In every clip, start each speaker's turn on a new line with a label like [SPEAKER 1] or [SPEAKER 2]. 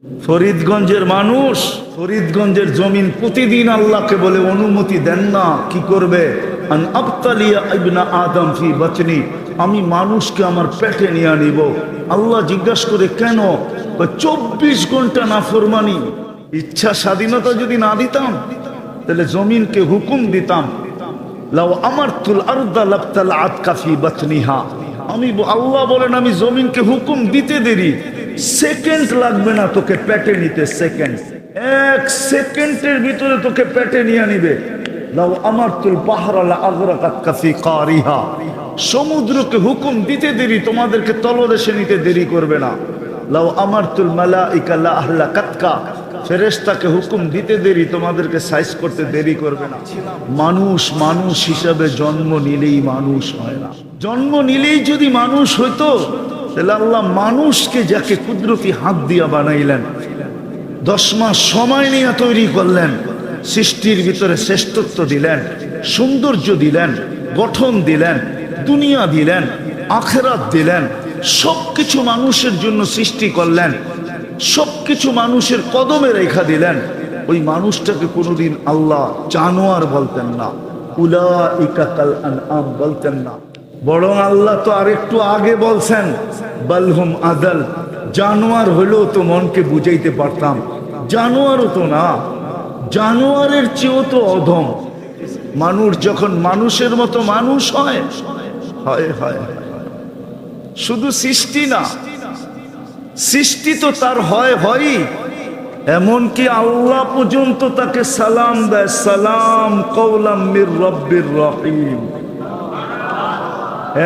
[SPEAKER 1] ফরিদগঞ্জের মানুষ, ফরিদগঞ্জের জমিন প্রতিদিন আল্লাহকে বলে অনুমতি দেন না, কি করবে? আন আবতালিয়া ইবনা আদম ফি বাতনি, আমি মানুষকে আমার পেটে নিয়ে নিব। আল্লাহ জিজ্ঞাসা করে কেন? 24 ঘন্টা নাফরমানি। ইচ্ছা স্বাধীনতা যদি না দিতাম তাহলে জমিনকে হুকুম দিতাম, লাউ আমারতুল আরদা লাবতালাআত কাফি বাতনিহা। আমি আল্লাহ বলেন আমি জমিনকে হুকুম দিতে দেরি, সেকেন্ড লাগবে না তোকে পেটে নিতে, সেকেন্ড, 1 সেকেন্ডের ভিতরে তোকে পেটে নিয়ে নিবে। লাউ আমারতুল বাহরা লাআগরাকাত কাফি কারিহা, সমুদ্রকে হুকুম দিতে দেরি, তোমাদেরকে তলদেশে নিতে দেরি করবে না। লাউ আমারতুল মালাইকা লা আহলাকাতকা, ফেরেশতাকে হুকুম দিতে দেরি, তোমাদেরকে সাইজ করতে দেরি করবে না। মানুষ মানুষ হিসাবে জন্ম নিলেই মানুষ হয় না। জন্ম নিলেই যদি মানুষ হইতো তাহলে আল্লাহ মানুষকে যাকে কুদরতি হাত দিয়া বানাইলেন, 10 মাস সময় নিয়ে তৈরি করলেন, সৃষ্টির ভিতরে শ্রেষ্ঠত্ব দিলেন, সৌন্দর্য দিলেন, গঠন দিলেন, দুনিয়া দিলেন, আখিরাত দিলেন, সবকিছু মানুষের জন্য সৃষ্টি করলেন, সবকিছু মানুষের কদমে রেখা দিলেন। ওই মানুষটাকে কোনোদিন আল্লাহ জানোয়ার বলতেন না, উলাইকা কাল আনআম বলতেন না, বরং আল্লাহ তো আরেকটু আগে বলছেন বালহুম আদাল, জানোয়ার হলেও তো মনকে বুঝাইতে পারতাম, জানোয়ারও তো না, জানোয়ারের চেয়েও তো অধম। মানুষ যখন মানুষের মতো মানুষ হয়, হয় হয় শুধু সৃষ্টি না, সৃষ্টি তো তার হয় হয়ই, এমনকি আল্লাহ পর্যন্ত তাকে সালাম দেয়, সালাম কওলাম মির রব্বির রহিম।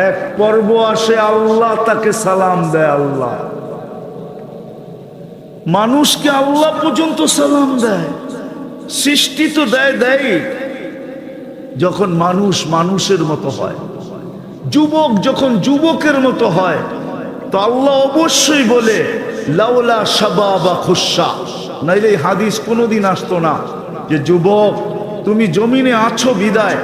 [SPEAKER 1] এক পর্ব আসে আল্লাহ তাকে সালাম দেয়, আল্লাহ মানুষকে আল্লাহ পর্যন্ত সালাম দেয়। সৃষ্টি তো দেয় যখন মানুষ মানুষের মতো হয়, যুবক যখন যুবকের মতো হয়, তো আল্লাহ অবশ্যই বলে লাউলা শাবাবা খুশা, নাইলে এই হাদিস কোনোদিন আসতো না যে যুবক তুমি জমিনে আছো বিদায়,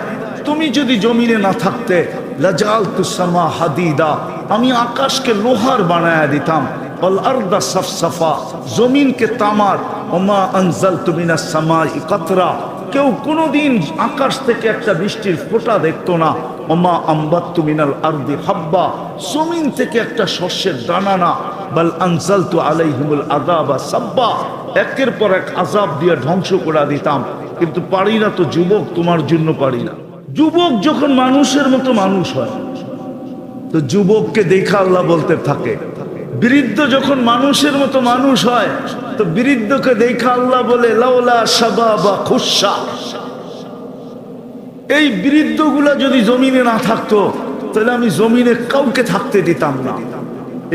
[SPEAKER 1] তুমি যদি জমিনে না থাকতে লাজালতু সামা হাদিদা, আমি আকাশকে লোহার বানায়া দিতাম, ওয়াল আরদা সাফসাফা, জমিনকে তামার, ওমা আনজালতু মিনাস সামাই কাতরা, কেউ কোনোদিন আকাশ থেকে একটা বৃষ্টির ফোঁটা দেখতো না, ওমা আম্বাত্তু মিনাল আরদি হাব্বা, জমিন থেকে একটা শস্যের দানা না, বাল আনজালতু আলাইহিমুল আযাবা সাব্বা, একের পর এক আযাব দিয়ে ধ্বংস করে দিতাম। কিন্তু পারি না তো যুবক, তোমার জন্য পারি না। যুবক যখন মানুষের মতো মানুষ হয় তো যুবককে দেখা আল্লাহ বলতে থাকে, বৃদ্ধ যখন মানুষের মতো মানুষ হয় তো বৃদ্ধকে দেখা আল্লাহ বলে লাউলা শাবাবা খুশা। এই বৃদ্ধগুলা যদি জমিনে না থাকতো তাহলে আমি জমিনে কাউকে থাকতে দিতাম না।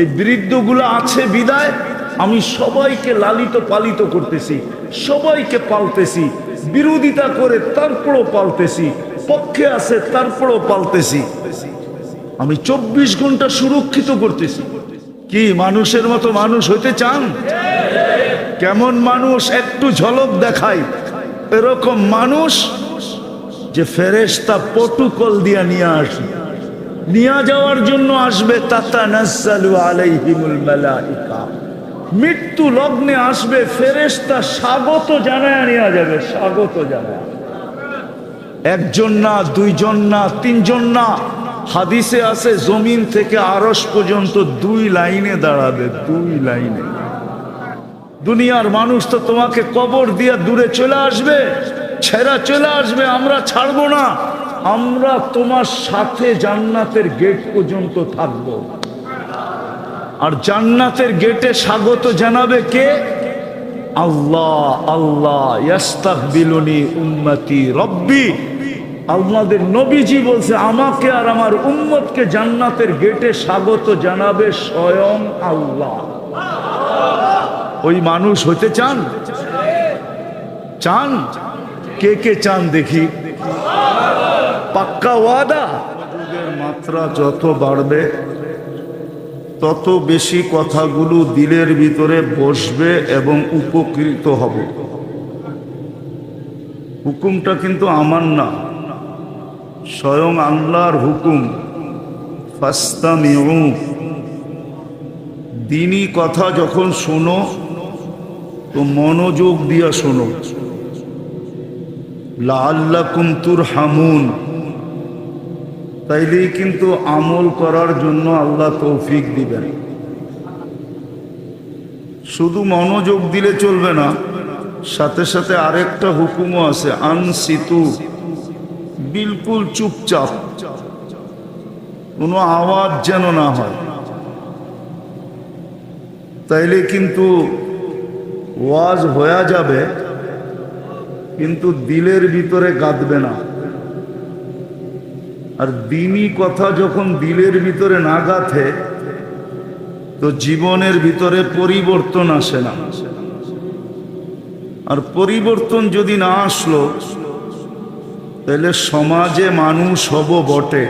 [SPEAKER 1] এই বৃদ্ধগুলা আছে বিদায় আমি সবাইকে লালিত পালিত করতেছি, সবাইকে পালতেছি, বিরোধিতা করে তারপরও পালতেছি, পক্ষে আছে তারপরও পালতেছি, আমি 24 ঘন্টা সুরক্ষিত করতেছি। কি মানুষের মতো মানুষ হইতে চান? কেমন মানুষ একটু ঝলক দেখাই, এরকম মানুষ যে ফেরেশতা প্রটোকল দিয়া নিয়ে আসে, নিয়ে যাওয়ার জন্য আসবে, তাতানাজ্জালু আলাইহিমুল মালাইকা, মৃত্যু লগ্নে আসবে, ফেরেশতা স্বাগত জানায় নিয়ে যাবে, স্বাগত জানায়। একজন না, দুইজন না, তিনজন না, হাদিসে আছে জমিন থেকে আরশ পর্যন্ত 2 লাইনে দাঁড়াবে, 2 লাইনে। দুনিয়ার মানুষ তো তোমাকে কবর দিয়ে দূরে চলে আসবে, ছেড়া চলে আসবে, আমরা ছাড়বো না, আমরা তোমার সাথে জান্নাতের গেট পর্যন্ত থাকব। আর জান্নাতের গেটে স্বাগত জানাবে কে? আল্লাহ। আল্লাহ ইয়াস্তাকবিলুনি উম্মতি রব্বি, আমাদের নবীজি বলছে আমাকে আর আমার উম্মতকে জান্নাতের গেটে স্বাগত জানাবে স্বয়ং আল্লাহ। ওই মানুষ হতে চান? চান? কে কে চান দেখি? পাক্কা ওয়াদা। যুগের মাত্রা যত বাড়বে তত বেশি কথাগুলো দিলের ভিতরে বসবে এবং উপকৃত হবে। হুকুমটা কিন্তু আমার না, স্বয়ং আল্লাহর হুকুম। ফাস্তামিউ, দ্বীনি কথা যখন শোনো তো মনোযোগ দিয়া শোনো, লাআল্লাকুম তুরহামুন, তাইলেই কিন্তু আমল করার জন্য আল্লাহ তৌফিক দিবেন। শুধু মনোযোগ দিলে চলবে না, সাথে সাথে আরেকটা হুকুমও আছে, আনসিতু, বিলকুল চুপচাপ, কোনো আওয়াজ যেন না হয়। তাইলে কিন্তু ওয়াজ হয়ে যাবে, কিন্তু দিলের ভিতরে গাঁথবে না। আর দ্বীনি কথা যখন দিলের ভিতরে না গাঁথে, তো জীবনের ভিতরে পরিবর্তন আসে না। আর পরিবর্তন যদি না আসলো, তাহলে সমাজে মানুষ হব বটে,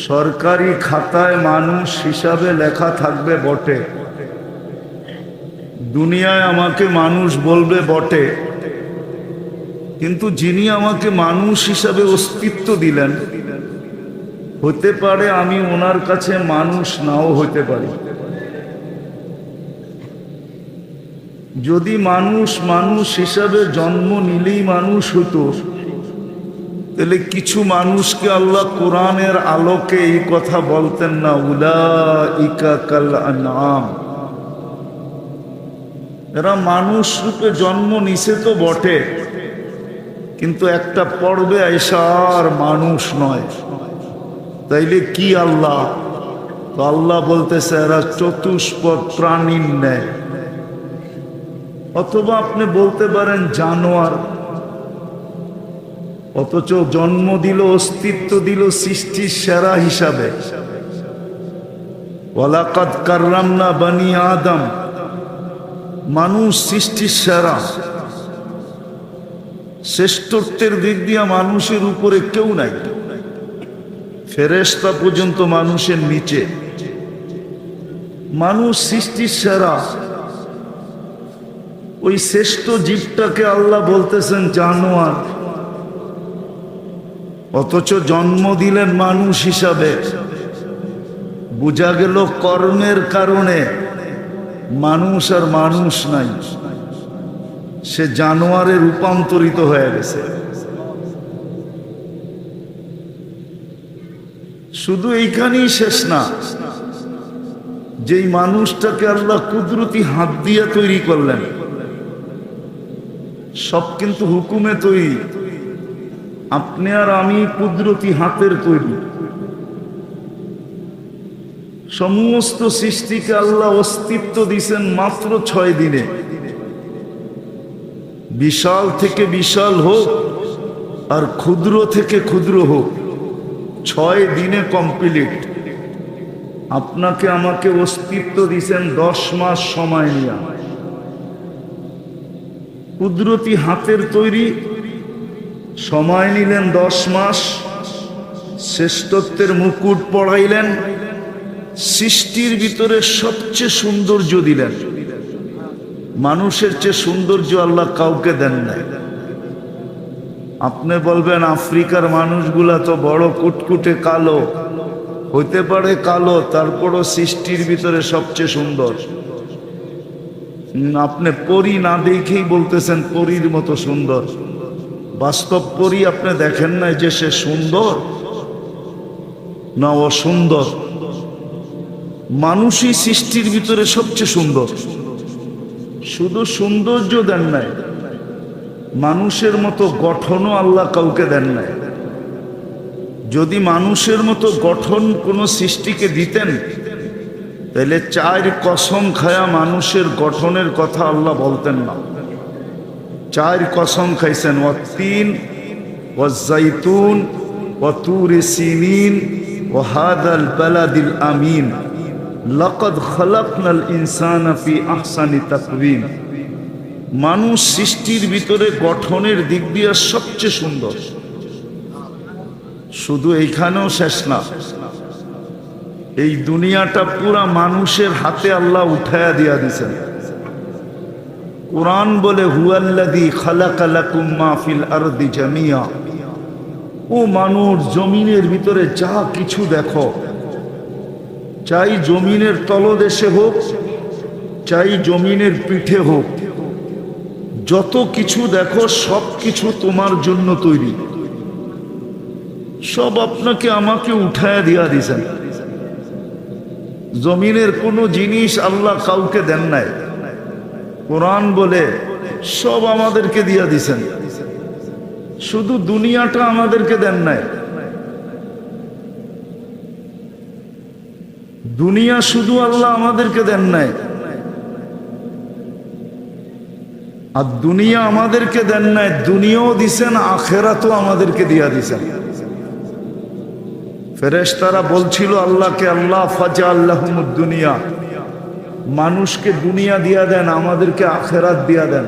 [SPEAKER 1] সরকারি খাতায় মানুষ হিসাবে লেখা থাকবে বটে, দুনিয়ায় আমাকে মানুষ বলবে বটে, কিন্তু যিনি আমাকে মানুষ হিসাবে অস্তিত্ব দিলেন, হতে পারে আমি ওনার কাছে মানুষ নাও হতে পারি। যদি মানুষ মানুষ হিসাবে জন্ম নিলেই মানুষ হতো, তাহলে কিছু মানুষকে আল্লাহ কোরআনের আলোকে এই কথা বলতেন না, উলাইকা কাল আনআম, এরা মানুষ রূপে জন্ম নিছে তো বটে, কিন্তু একটা পর্বে আইসা আর মানুষ নয়। তাইলে কি আল্লাহ? তো আল্লাহ বলতেছে এরা চতুষ্পদ প্রাণীর ন্যায়। অথবা আপনি বলতে পারেন জানোয়ার, অথচ জন্ম দিল, অস্তিত্ব দিল সৃষ্টির সেরা হিসাবে। ওয়ালাকাদ কাররামনা বানি আদম, মানুষ সৃষ্টির সেরা, শ্রেষ্ঠত্বের দিক দিয়ে মানুষের উপরে কেউ নাই, ফেরেশতা পর্যন্ত মানুষের নিচে। মানুষ সৃষ্টির সেরা, ওই শ্রেষ্ঠ জীবটাকে আল্লাহ বলতেছেন জানোয়ার, অথচ জন্ম দিলেন মানুষ হিসাবে। বোঝা গেল কর্মের কারণে মানুষ আর মানুষ নাই, সে জানোয়ারে রূপান্তরিত হয়ে গেছে। শুধু এইখানেই শেষ না, যেই মানুষটাকে আল্লাহ কুদরতি হাত দিয়ে তৈরি করলেন, সব কিন্তু হুকুমে তৈরি, আপনি আর আমি কুদরতি হাতের তৈরি। সমস্ত সৃষ্টিকে আল্লাহ অস্তিত্ব দিয়েছেন মাত্র 6 দিনে। বিশাল থেকে বিশাল হোক আর ক্ষুদ্র থেকে ক্ষুদ্র হোক, 6 দিনে কমপ্লিট। আপনাকে আমাকে অস্তিত্ব দিয়েছেন 10 মাস সময় নিয়ে। কুদরতি হাতের তৈরি, সময় নিলেন 10 মাস, শ্রেষ্ঠত্বের মুকুট পড়াইলেন, সৃষ্টির ভিতরে সবচেয়ে সৌন্দর্য দিলেন। মানুষের চেয়ে সৌন্দর্য আল্লাহ কাউকে দেন নাই। আপনি বলবেন আফ্রিকার মানুষগুলা তো বড় কুটকুটে কালো, হইতে পারে কালো, তারপরও সৃষ্টির ভিতরে সবচেয়ে সুন্দর। আপনি পরী না দেখেই বলতেছেন পরীর মতো সুন্দর। বাস্তব পরী আপনি দেখেন নাই যে সে সুন্দর না অসুন্দর। মানুষই সৃষ্টির ভিতরে সবচেয়ে সুন্দর। শুধু সৌন্দর্য দেন নাই, মানুষের মতো গঠনও আল্লাহ কাউকে দেন নাই। যদি মানুষের মতো গঠন কোনো সৃষ্টিকে দিতেন, তাহলে 4 কসম খায়া মানুষের গঠনের কথা আল্লাহ বলতেন না। 4 কসম খাইছেন, ওয়াত্তিন ওয়াজ্জাইতুন ওয়াতুরি সিনিন ওয়াহাদাল বালাদিল আমিন লাকাদ খালাকনাল ইনসানা ফি আহসানি তাকওয়িম। মানুষ সৃষ্টির ভিতরে গঠনের দিক দিয়ে সবচেয়ে সুন্দর। শুধু এইখানেও শেষ না, এই দুনিয়াটা পুরা মানুষের হাতে আল্লাহ উঠায়া দিয়া দিয়েছেন। কুরআন বলে হুয়াল্লাযী খালাকা লাকুম মা ফিল আরদি জামিয়া। ও মানুষ, জমিনের ভিতরে যা কিছু দেখো, চাই জমিনের তলদেশে হোক, চাই জমিনের পিঠে হোক, যত কিছু দেখো সব কিছু তোমার জন্য তৈরি, সব আপনাকে আমাকে উঠায় দিয়া দিয়েছেন। জমিনের কোনো জিনিস আল্লাহ কাউকে দেন নাই। কোরআন বলে সব আমাদেরকে দিয়া দিছেন, শুধু দুনিয়াটা আমাদেরকে দেন নাই। দুনিয়া শুধু আল্লাহ আমাদেরকে দেন নাই, আর দুনিয়া আমাদেরকে দেন নাই, দুনিয়াও দিছেন, আখেরাতও আমাদেরকে দিয়া দিছেন। ফেরেশতারা বলছিল আল্লাহকে, আল্লাহ ফাজআল্লাহুমুদ দুনিয়া, মানুষকে দুনিয়া দিয়া দেন, আমাদেরকে আখেরাত দিয়া দেন।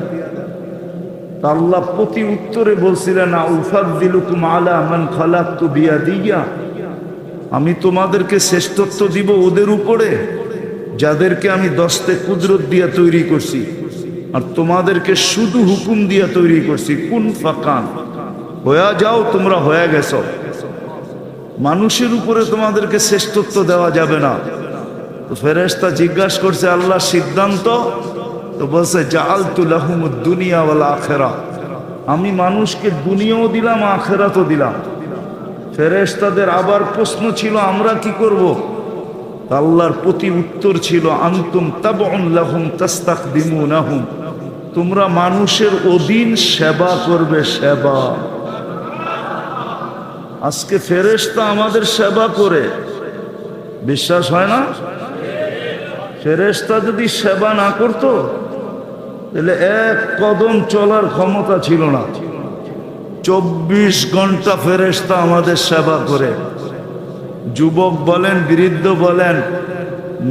[SPEAKER 1] তা আল্লাহ প্রতি উত্তরে বলছিলেন, আউফাদ্দিলুকুম আলা মান খালাকতু বিয়াদিয়া, আমি তোমাদেরকে শ্রেষ্ঠত্ব দিব ওদের উপরে যাদেরকে আমি দস্তে কুদরত দিয়া তৈরি করছি, আর তোমাদেরকে শুধু হুকুম দিয়া তৈরি করছি। কুন ফাকান, হয়ে যাও, তোমরা হয়ে গেছো। মানুষের উপরে তোমাদেরকে শ্রেষ্ঠত্ব দেওয়া যাবে না। তো ফেরেশতা জিজ্ঞাসা করছে, আল্লাহ সিদ্ধান্ত? তো বলছে, জাআলতু লাহুমুদ দুনিয়া ওয়াল আখিরা, আমি মানুষকে দুনিয়াও দিলাম, আখিরাতও দিলাম। ফেরেশতাদের আবার প্রশ্ন ছিল, আমরা কি করব? আল্লাহর প্রতি উত্তর ছিল, আনতুম তাবউন লাহুম তাস্তাখদিমুনাহুম, তোমরা মানুষের অধীন সেবা করবে, সেবা। আজকে ফেরেশতা আমাদের সেবা করে, বিশ্বাস হয় না? ফেরেশতা যদি সেবা না করতো তাহলে এক কদম চলার ক্ষমতা ছিল না। 24 ঘন্টা ফেরেশতা আমাদের সেবা করে। যুবক বলেন, বৃদ্ধ বলেন,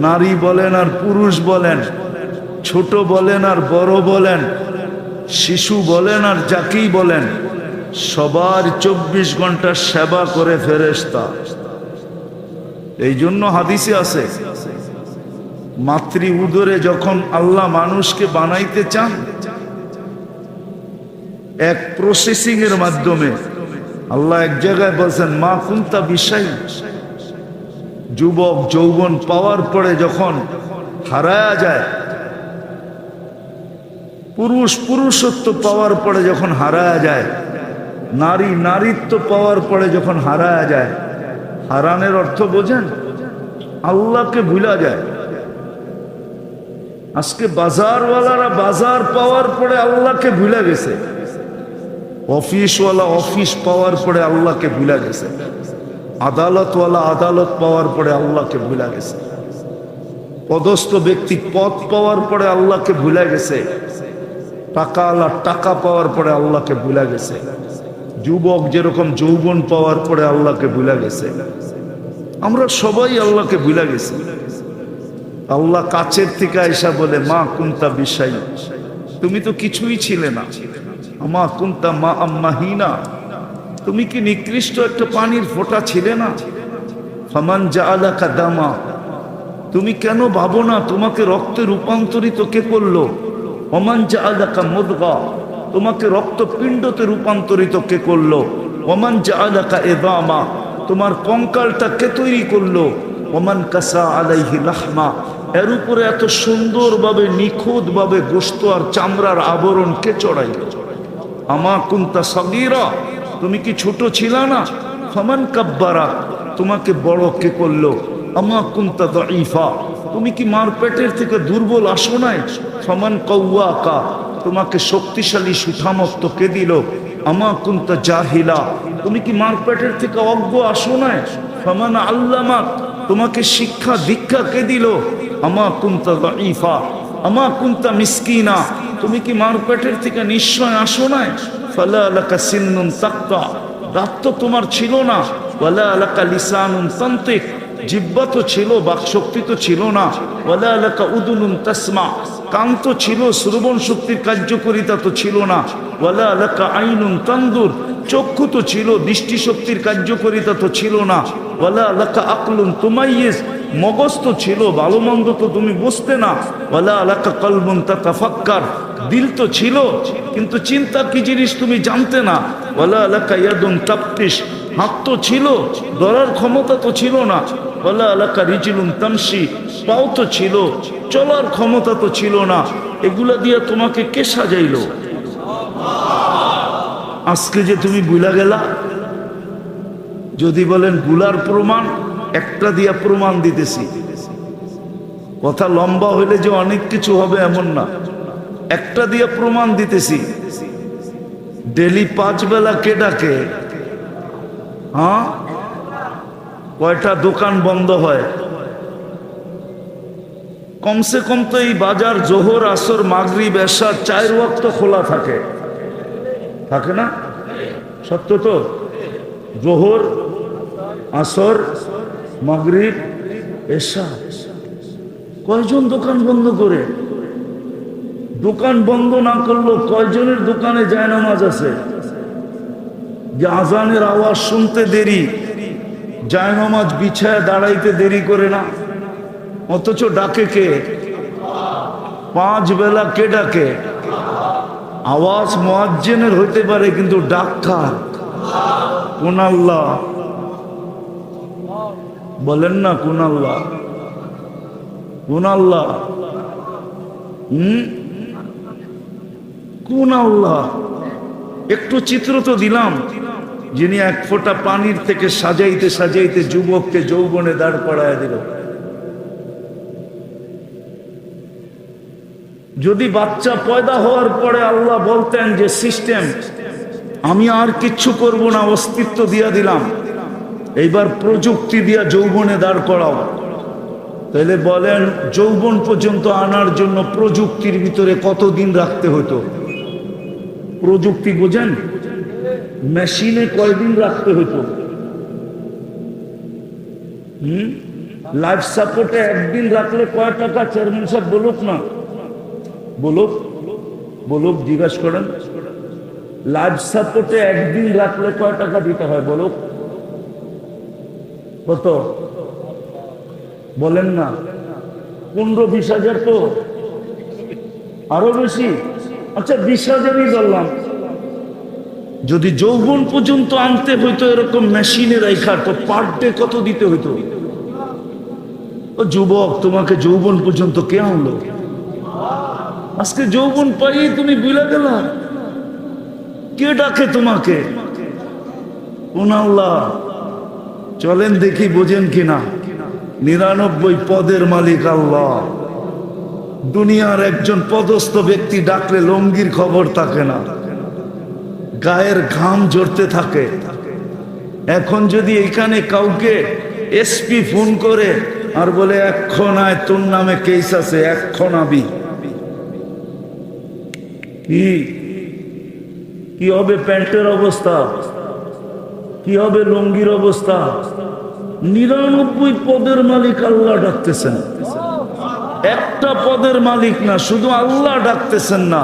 [SPEAKER 1] নারী বলেন আর পুরুষ বলেন, ছোট বলেন আর বড় বলেন, শিশু বলেন আর যাকেই বলেন, সবার 24 ঘন্টা সেবা করে ফেরেশতা। এই জন্য হাদিসে আছে, মাতৃ উদরে যখন আল্লাহ মানুষকে বানাইতে চান, এক প্রসেসিং এর মাধ্যমে আল্লাহ এক জায়গায় বলছেন, মা কুন্তা বিশাই, যুবক যৌবন পাওয়ার পরে যখন হারায়া যায়, পুরুষ পুরুষত্ব পাওয়ার পরে যখন হারায়া যায়, নারী নারীত্ব পাওয়ার পরে যখন হারায়া যায়, হারানের অর্থ বোঝেন? আল্লাহকে ভুলা যায়। আজকে বাজারওয়ালারা বাজার পাওয়ার পরে আল্লাহকে ভুলা গেছে, অফিসওয়ালা অফিস পাওয়ার পরে আল্লাহকে ভুলা গেছে, আদালতওয়ালা আদালত পাওয়ার পরে আল্লাহকে ভুলা গেছে, পদস্থ ব্যক্তি পদ পাওয়ার পরে আল্লাহকে ভুলা গেছে, টাকাওয়ালা টাকা পাওয়ার পরে আল্লাহকে ভুলা গেছে, যুবক যেরকম যৌবন পাওয়ার পরে আল্লাহকে ভুলা গেছে। আমরা সবাই আল্লাহকে ভুলা গেছি। আল্লাহ কাছের থেকে আয়েশা বলে, মা কুন্তা বিশাই, তুমি তো কিছুই ছিলে না। মা কুন্তা মা আম্মাহিনা, তুমি কি নিকৃষ্ট একটা পানির ফোঁটা ছিলে না? ফামান জাআলাকা দামা, তুমি কেন ভাবো না তোমাকে রক্তে রূপান্তরিত কে করলো? ওমান জাআলাকা মুদগা, তোমাকে রক্তপিণ্ডতে রূপান্তরিত কে করলো? ওমান জাআলাকা ইদামা, তোমার কঙ্কালটা কে তৈরি করলো? ওমান কাসা আলাইহি লাহমা, এর উপরে এত সুন্দরভাবে নিখুঁতভাবে গোশত আর চামড়ার আবরণ কে চড়াইলো? আমা কুন্তা সাগীরা, তুমি কি ছোট ছিলা না? ফামান কাব্বারা, তোমাকে বড় কে করলো? আমা কুন্তা দাঈফা, তুমি কি মার পেটের থেকে দুর্বল আসো নাই? ফামান কাওয়াকা, তোমাকে শক্তিশালী সুঠামত্ব কে দিল? আমা কুন্তা জাহিলা, তুমি কি মার পেটের থেকে অজ্ঞ আসো নাই? ফামান আল্লামাক, তোমাকে শিক্ষা দীক্ষা কে দিল? আমা কুন্তা দাঈফা, আমা কুন্তা মিসকিনা, তুমি কি মার পেটের থেকে নিশ্চয় আসো নাই? ফালা লাকা সিন্নুন তাক্তা, দাঁত তো তোমার ছিল না। ওয়ালা লাকা লিসানুন তান্তিক, জিহ্বা তো ছিল, বাকশক্তি তো ছিল না। ওয়ালা লাকা উদুনুন তাসমা, কান তো ছিল, শ্রবণ শক্তির কার্যকারিতা তো ছিল না। ওয়ালা লাকা আইনুন তানদুর, চক্ষু তো ছিল, দৃষ্টিশক্তির কার্যকারিতা তো ছিল না। ওয়ালা লাকা আকলুন তুমাইয়িজ, মগজ তো ছিল, ভালো মন্দ তো তুমি বুঝতে না। ওয়ালা লাকা কলবুন তাতাফাক্কার, দিল তো ছিল কিন্তু চিন্তা কি জিনিস তুমি জানতে না। ওয়ালা লাকা ইয়াদুন তাবতিশ, হাত তো ছিল, ধরার ক্ষমতা তো ছিল না। ওয়ালা লাকা রিজলুন তামশি, পাও তো ছিল, চলার ক্ষমতা তো ছিল না, এগুলা দিয়ে তোমাকে কে সাজাইলো? আজকে যে তুমি ভুলা গেলা। যদি বলেন ভুলার প্রমাণ, একটা দিয়া প্রমাণ দিতেছি। কথা লম্বা হইলে যে অনেক কিছু হবে এমন না, একটা দিয়া প্রমাণ দিতেছি। ডেলি 5 বেলা কে ডাকে? হ্যাঁ, কয়টা দোকান বন্ধ হয়? কমসে কম তো এই বাজার জোহর আসর মাগরিব এশা 4 ওয়াক্ত খোলা থাকে, থাকে না? সত্য তো? জোহর, আসর, মাগরিব, এশা। কয়জন দোকান বন্ধ করে? দোকান বন্ধ না করলেও কয়জনের দোকানে জায়নামাজ আছে যে আজানের আওয়াজ শুনতে দেরি, জায়নামাজ বিছায় দাঁড়াইতে দেরি করে না? অথচ ডাকে কে? 5 বেলা কে ডাকে? আওয়াজ মুয়াজ্জিনের হইতে পারে, কিন্তু ডাক কার? কোন আল্লাহ? বলেন না কোন আল্লাহ? কোন আল্লাহ? কোন আল্লাহ? একটু চিত্র তো দিলাম, যিনি 1 ফোঁটা পানির থেকে সাজাইতে সাজাইতে যুবককে যৌবনে দাঁড় করায় দিল। যদি বাচ্চা পয়দা হওয়ার পরে আল্লাহ বলতেন যে সিস্টেম, আমি আর কিচ্ছু করব না, অস্তিত্ব দিয়া দিলাম, এইবার প্রযুক্তি দিয়া যৌবনে দাঁড় করাও, তাহলে বলেন যৌবন পর্যন্ত আনার জন্য প্রযুক্তির ভিতরে কতদিন রাখতে হতো? প্রযুক্তি বোঝেন? মেশিনে কয়দিন রাখতে হতো? লাইফ সাপোর্টে 1 দিন রাখলে কয় টাকা? চেয়ারম্যান সাহেব বলুক না, বলুক, বলুক, জিজ্ঞাসা করেন। লাইফ সাপোর্টে 1 দিন রাখলে কয় টাকা দিতে হয় বলুক? কত বলেন না? 15-20 হাজার তো? আরো বেশি? আচ্ছা 20 হাজারই বললাম। যদি যৌবন পর্যন্ত আনতে হইতো এরকম মেশিনে রাখা, তো পার ডে কত দিতে হইতো? ও যুবক, তোমাকে যৌবন পর্যন্ত কে আনলো? আজকে যৌবন পাই তুমি ভুলে গেলা। কে ডাকে তোমাকে? কোন আল্লাহ? চলেন দেখি বোঝেন কিনা। 99 পদের মালিক আল্লাহ। দুনিয়ার একজন পদস্থ ব্যক্তি ডাকলে লঙ্গির খবর থাকে না, গায়ের ঘাম ঝরতে থাকে। এখন যদি এখানে কাউকে এসপি ফোন করে আর বলে এক্ষণ আয়, তোর নামে কেস আছে, এক্ষণ আবি, কি হবে? প্যান্টের অবস্থা কি হবে? লঙ্গির অবস্থা? 99 পদের মালিক আল্লাহ ডাকতেছেন। একটা পদের মালিক না, শুধু আল্লাহ ডাকতেছেন না,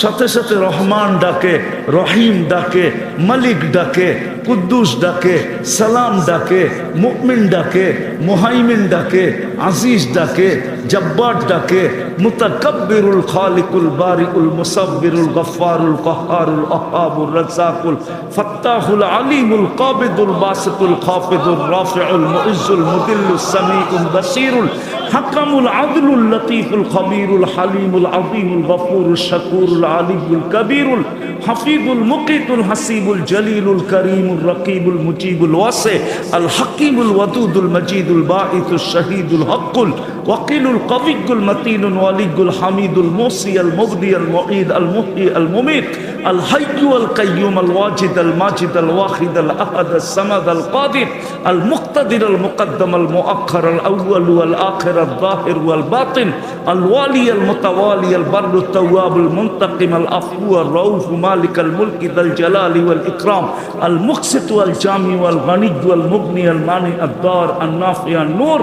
[SPEAKER 1] সাথে সাথে রহমান ডাকে, রহিম ডাকে, মালিক ডাকে, কুদ্দুস ডাকে, সালাম ডাকে, মুমিন ডাকে, মুহাইমিন ডাকে, আজিজ ডাকে, জব্বার ডাকে, মুতাকাব্বিরুল খালিকুল বারিকুল মুসাব্বিরুল গফফারুল কহ্হারুল ওয়াহ্হাবুর রাজ্জাকুল ফাত্তাহুল আলিমুল কাবিদুল বাসিতুল খাফিদুর রাফিউল মুইজ্জুল মুদিল্লুস সামিউল বাসীরুল হাকামুল আদলুল লতীফুল খবীরুল হালিমুল আযীমুল গফুরুল শাকুরুল আলিয়ুল কবীরুল হাফিজুল মুকিতুল হাসিবুল জলিলুল করিমুল রকিবুল মুজিবুল ওয়াসি আল হাকিমুল ওয়াদুদুল মজিদুল বাঈসুল শহীদুল হকুল ওয়াকিলুল কবিয়ুল মতিনুল ওয়ালিয়ুল হামিদুল মুসি আল মুবদি আল মুঈদ আল মুহয়ি আল মুমীত আল হাইয়্যু আল কাইয়্যুম আল ওয়াজিদ আল মাজিদ আল ওয়াহিদ আল আহাদ আল সামাদ আল কাদির আল মুক্তাদির আল মুকদ্দম আল মুআখ্খার আল আউয়াল ওয়াল আখির আল যাহির ওয়াল বাতিন আল ওয়ালি আল মুতাওয়ালি আল বাররু আত তাওয়াব আল মুনতাকিম আল আফু আর রাউফ মালিক আল মুলক যাল জালালি ওয়াল ইকরাম আল মুকসিত ওয়াল জামি ওয়াল গনি ওয়াল মুগনি আল মানি আদ দার আন নাফি আন নূর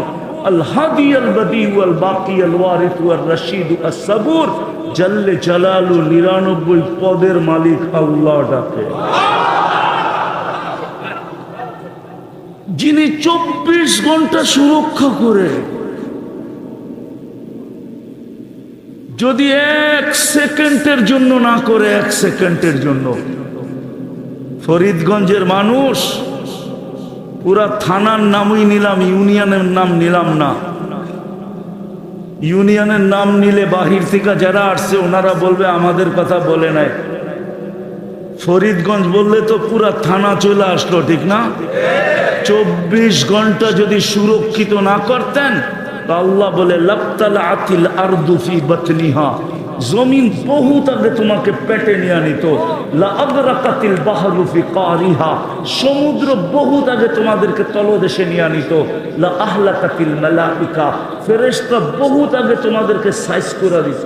[SPEAKER 1] আল হাদি আল বদি ওয়াল বাকি আল ওয়ারিস ওয়াল রশিদ আস সাবুর জল্লে জালালু 99 পদের মালিক আল্লাহ ডাকে। যিনি 24 ঘন্টা সুরক্ষা করে, যদি 1 সেকেন্ডের জন্য না করে, 1 সেকেন্ডের জন্য, ফরিদগঞ্জের মানুষ, পুরা থানার নামই নিলাম, ইউনিয়নের নাম নিলাম না, ইউনিয়নের নাম নিলে বাহির থেকে যারা আসছে ওনারা বলবে আমাদের কথা বলে নাই। ফরিদগঞ্জ বললে তো পুরা থানা চলে আসলো, ঠিক না? 24 ঘন্টা যদি সুরক্ষিত না করতেন, আল্লাহ বলে লাবতালা আতিল আরদু ফি বাতনিহা, জমিন বহুত আগে তোমাকে পেটে নিয়ে নিত। লা আগরাকাতিল বাহরু ফি কারিহা, সমুদ্র বহুত আগে তোমাদেরকে তলদেশে নিয়ে নিত। লা আহলাকাতিল মালাইকা, ফেরেশতা বহুত আগে তোমাদেরকে সাইজ করে দিত।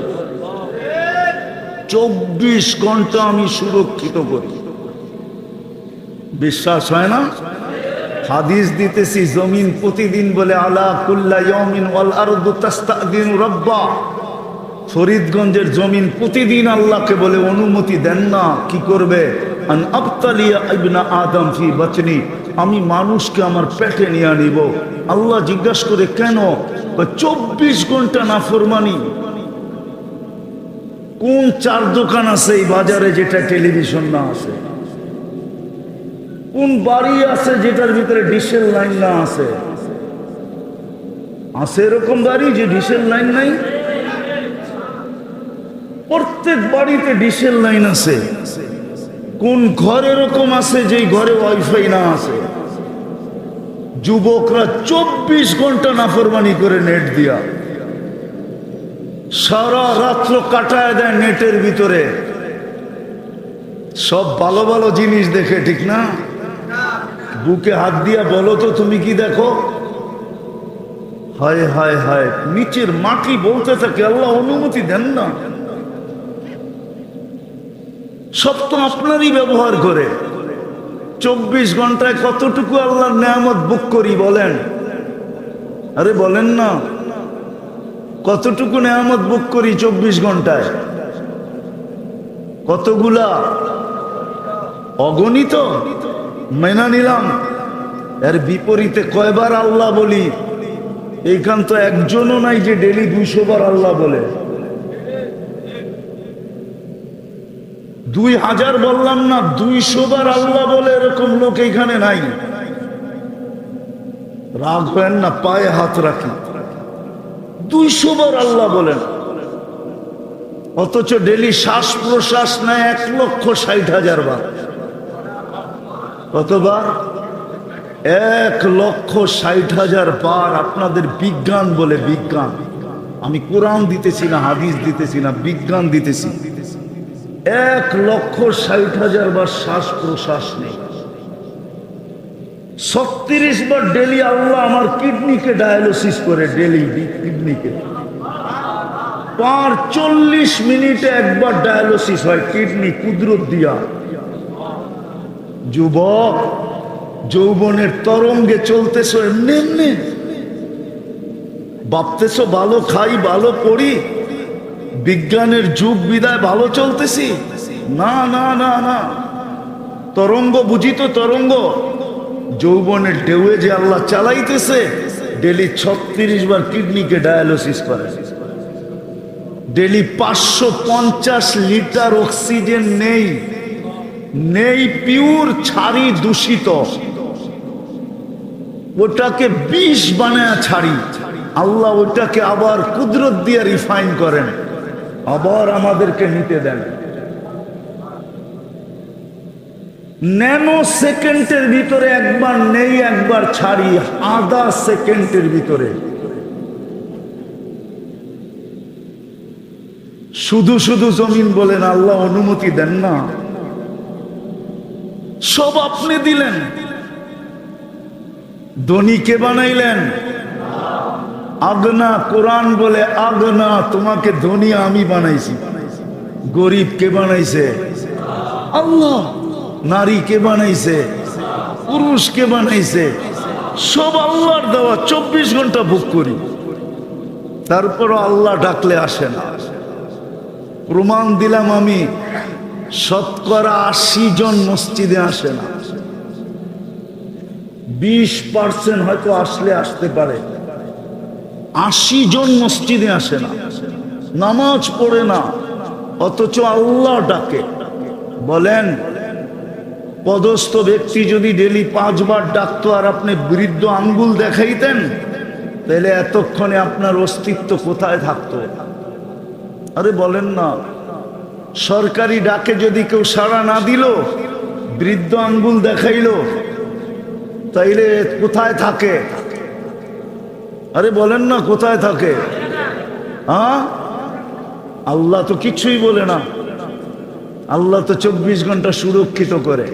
[SPEAKER 1] 24 ঘন্টা আমি সুরক্ষিত করি। বিশ্বাস হয় না? হাদিস দিতেছি, জমিন প্রতিদিন বলে আলা কুল্লা ইয়াউমিন ওয়াল আরদু তাস্তাদিনু রাব্বা। ফরিদগঞ্জের জমিন প্রতিদিন আল্লাহকে বলে অনুমতি দেন না। কি করবে? আন আবতালিয়া ইবনা আদম ফি বাতনি, আমি মানুষকে আমার পেটে নিয়ে নিব। আল্লাহ জিজ্ঞাসা করে কেন? 24 ঘন্টা নাফরমানি। কোন চার দোকান আছে এই বাজারে যেটা টেলিভিশন না আছে? কোন বাড়ি আছে যেটার ভিতরে ডিশেল লাইন না আছে? আছে এরকম বাড়ি যে ডিশেল লাইন নাই? প্রত্যেক বাড়িতে ডিশেল লাইন আছে। কোন ঘর এরকম আছে যে ঘরে ওয়াইফাই না আছে? যুবকরা 24 ঘন্টা নাফরমানি করে নেট দিয়া সারা রাত্র কাটায় দেয় নেটের ভিতরে। সব ভালো ভালো জিনিস দেখে, ঠিক না? বুকে হাত দিয়া বলো তো তুমি কি দেখো? হায় হায় হায়, নিচের মাটি বলতে থাকে আল্লাহ অনুমতি দেন না। সব তো আপনারই ব্যবহার করে। 24 ঘন্টায় কতটুকু আল্লাহর নেয়ামত বুক করি বলেন? আরে বলেন না, কতটুকু নেয়ামত বুক করি 24 ঘন্টায়? কতগুলা? অগণিত। মেনা নিলাম। এর বিপরীতে কয়বার আল্লাহ বলি? এইখান তো একজনও নাই যে ডেলি 200 বার আল্লাহ বলে। 2000 বললাম না, 200 বার আল্লাহ বলে এরকম লোক এইখানে নাই। রাগ হয় না, পায়ে হাত রাখি। 200 বার আল্লাহ বলেন, অথচ ডেলি শ্বাস প্রশ্বাস নেয় 1,60,000 বার। কতবার? 1,60,000 বার। আপনাদের বিজ্ঞান বলে, বিজ্ঞান। আমি কোরআন দিতেছি না, হাদিস দিতেছি না, বিজ্ঞান দিতেছি। 1,60,000 বার শ্বাস প্রশ্বাস নেই। 36 বার ডেলি আল্লাহ আমার কিডনিকে ডায়ালিসিস করে, ডেলি কিডনিকে। 40 মিনিটে একবার ডায়ালিসিস হয় কিডনি কুদরত দিয়া। যুবক, যৌবনের তরঙ্গে চলতেছ এমনি এমনি, ভাবতেছ ভালো খাই ভালো পড়ি, বিজ্ঞানের যুগ বিদায় ভালো চলতেছি। না না না না, তরঙ্গ বুঝি তো তরঙ্গ। যৌবনের ঢেউয়ে যে আল্লাহ চালাইতেছে, ডেলি 36 বার কিডনিকে ডায়ালিসিস করে। ডেলি 550 লিটার অক্সিজেন নেই, নেই পিওর, ছাড়ি দূষিত। ওটাকে বিষ বানায় ছাড়ি। আল্লাহ ওটাকে আবার কুদরত দিয়ে রিফাইন করেন, আবার আমাদেরকে নিতে দেন। ন্যানো সেকেন্ডের ভিতরে একবার নেই, একবার ছাড়ি, আধা সেকেন্ডের ভিতরে। শুধু শুধু জমিন বলেন আল্লাহ অনুমতি দেন না। সব আপনি দিলেন। ধনী কে বানাইলেন? আগনা। কোরআন বলে আগনা, তোমাকে ধনী আমি বানাইছি। গরিব কে বানাইছে? আল্লাহ। নারী কে বানাইছে? পুরুষ কে বানাইছে? সব আল্লাহর দেওয়া। 24 ঘন্টা ভোগ করি, তারপরও আল্লাহ ডাকলে আসে না। প্রমাণ দিলাম আমি, শতকরা 80 জন মসজিদে আসে না। 20% হয়তো আসলে আসতে পারে, 80 জন মসজিদে আসে না, নামাজ পড়ে না, অথচ আল্লাহ ডাকে। বলেন, পদস্থ ব্যক্তি যদি ডেলি 5 বার ডাকতো আর আপনি বৃদ্ধ আঙ্গুল দেখাইতেন, তাহলে এতক্ষণে আপনার অস্তিত্ব কোথায় থাকতো? আরে বলেন না, সরকারি ডাকে যদি কেউ সাড়া না দিল, বৃদ্ধ আঙ্গুল দেখাইলো, তাইলে কোথায় থাকে? আরে বলেন না, কোথায় থাকে? হ্যাঁ, আল্লাহ তো কিছুই বলে না। আল্লাহ তো 24 ঘন্টা সুরক্ষিত করে।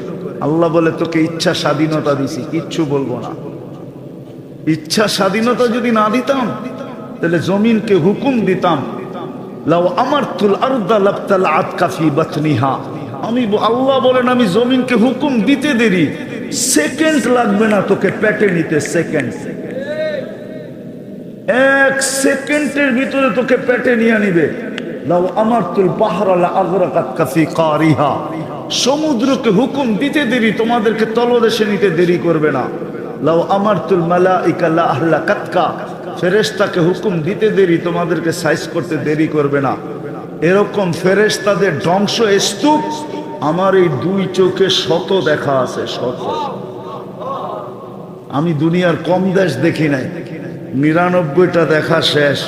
[SPEAKER 1] আল্লাহ বলে তোকে ইচ্ছা স্বাধীনতা দিছি, কিচ্ছু বলবো না। ইচ্ছা স্বাধীনতা যদি না দিতাম, তাহলে জমিনকে হুকুম দিতাম, লাউ আমারতুল আরদা লাবতালাআত কাফি বাতনিহা। আমি আল্লাহ বলেন, আমি জমিনকে হুকুম দিতে দেরি, সেকেন্ড লাগবে না তোকে পেটে নিতে। সেকেন্ড, 1 সেকেন্ডের ভিতরে তোকে পেটে নিয়ে নিবে। লাউ আমারতুল বাহরা লাআগরাকাত কাফি কারিহা। সমুদ্রকে হুকুম দিতে দেরি, তোমাদেরকে তলদেশে নিতে দেরি করবে না। লাউ আমারতুল মালাইকা লা আহলাকাতকা। ফেরেশতাকে হুকুম দিতে দেরি, তোমাদেরকে সাইজ করতে দেরি করবে না। এরকম ফেরেশতাদের ধ্বংস স্তূপ আমার এই 2 চোখে শত দেখা আছে, শত। আমি দুনিয়ার কম দেশ দেখি নাই, 99টা দেখা শেষ।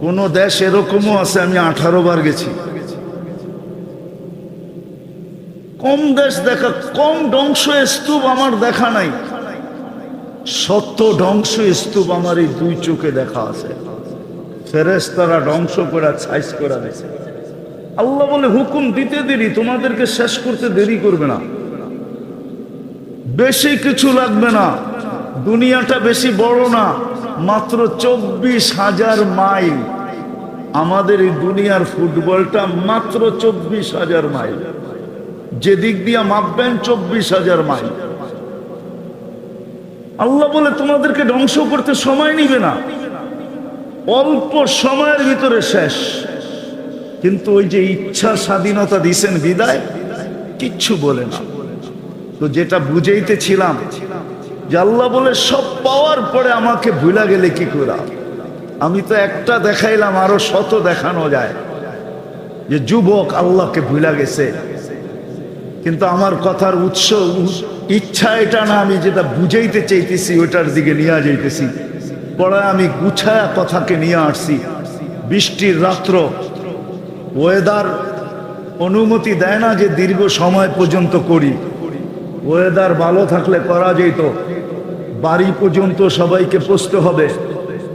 [SPEAKER 1] কোন দেশ এরকমও আছে আমি 18 বার গেছি। কম দেশ দেখা, কম ধ্বংস স্তূপ আমার দেখা নাই। শত ধ্বংস স্তূপ আমার এই 2 চোখে দেখা আছে। ফেরেশতারা ধ্বংস করে সাইজ করে দিয়েছে। আল্লাহ বলে হুকুম দিতে দেরি, তোমাদেরকে শেষ করতে দেরি করবে না। বেশি কিছু লাগবে না, দুনিয়াটা বেশি বড় না, মাত্র 24,000 মাইল। আমাদের এই দুনিয়ার ফুটবলটা মাত্র 24,000 মাইল। যেদিক দিয়া মাপবেন 24,000 মাইল। আল্লাহ বলে তোমাদেরকে ধ্বংস করতে সময় নিবে না, অল্প সময়ের ভিতরে শেষ। কিন্তু ওই যে ইচ্ছা স্বাধীনতা দিছেন বিদায়, কিচ্ছু বলে না। তো যেটা বুঝাইতেছিলাম, যে আল্লাহ বলে সব পাওয়ার পরে আমাকে ভুলা গেলে কি করা? আমি তো একটা দেখাইলাম, আরো শত দেখানো যায়। যে যুবক আল্লাহকে ভুলা গেছে, কিন্তু আমার কথার উৎস ইচ্ছা এটা না, আমি যেটা বুঝাইতে চাইতেছি ওইটার দিকে নিয়ে যাইতেছি। পরে আমি গুছায়া কথাকে নিয়ে আসছি। বৃষ্টির রাত্র, ওয়েদার অনুমতি দেয় না যে দীর্ঘ সময় পর্যন্ত করি। ওয়েদার ভালো থাকলে করা যেত, বাড়ি পর্যন্ত সবাইকে পৌঁছতে হবে।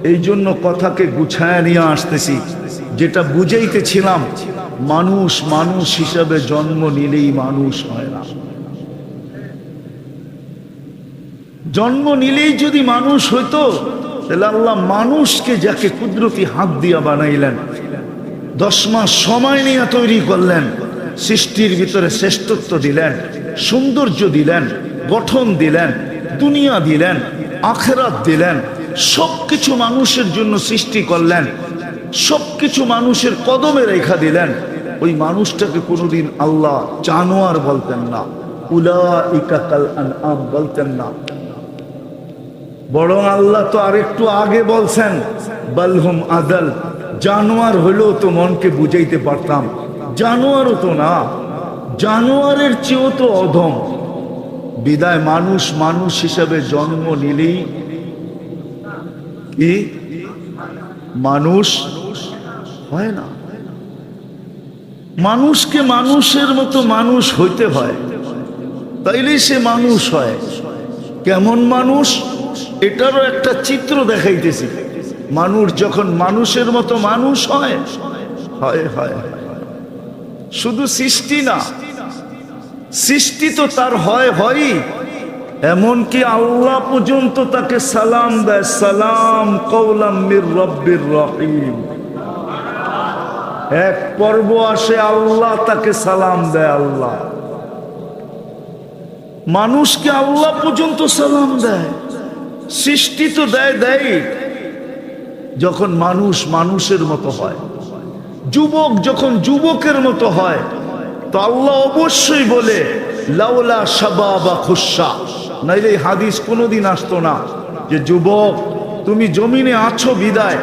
[SPEAKER 1] এই জন্য কথাকে গুছায়া নিয়ে আসতেছি। যেটা বুঝাইতেছিলাম, মানুষ মানুষ হিসাবে জন্ম নিলেই মানুষ হয় না। জন্ম নিলেই যদি মানুষ হইতো, তাহলে আল্লাহ মানুষকে যাকে কুদরতি হাত দিয়া বানাইলেন, 10 মাস সময় নিয়ে তৈরি করলেন, সৃষ্টির ভিতরে শ্রেষ্ঠত্ব দিলেন, সৌন্দর্য দিলেন, গঠন দিলেন, দুনিয়া দিলেন, আখিরাত দিলেন, সবকিছু মানুষের জন্য সৃষ্টি করলেন, সবকিছু মানুষের কদমে রেখা দিলেন। ওই মানুষটাকে কোনোদিন আল্লাহ জানোয়ার বলতেন না, উলাইকা কাল আনআম বলতেন না। বরং আল্লাহ তো আরেকটু আগে বলছেন, বালহুম আদাল। জানোয়ার হলেও তো মনকে বুঝাইতে পারতাম, জানোয়ারও তো না, জানোয়ারের চেয়েও তো অধম। বিদায় মানুষ মানুষ হিসাবে জন্ম নিলেই কি মানুষ হয় না। মানুষকে মানুষের মতো মানুষ হইতে হয়, তাইলেই সে মানুষ হয়। কেমন মানুষ, এটারও একটা চিত্র দেখাইতেছি। মানুষ যখন মানুষের মতো মানুষ হয়, হয় হয় শুধু সৃষ্টি না, সৃষ্টি তো তার হয় হয়ই, এমনকি আল্লাহ পর্যন্ত তাকে সালাম দেয়, সালাম কওলাম মির রব্বির রহিম। এক পর্ব আসে আল্লাহ তাকে সালাম দেয়। আল্লাহ মানুষকে আল্লাহ পর্যন্ত সালাম দেয়। সৃষ্টি তো দেয় যখন মানুষ মানুষের মতো হয়, যুবক যখন যুবকের মতো হয়, তো আল্লাহ অবশ্যই বলে লাউলা শাবাবা খুশা, নাইলে এই হাদিস কোনোদিন আসতো না যে যুবক তুমি জমিনে আছো বিদায়,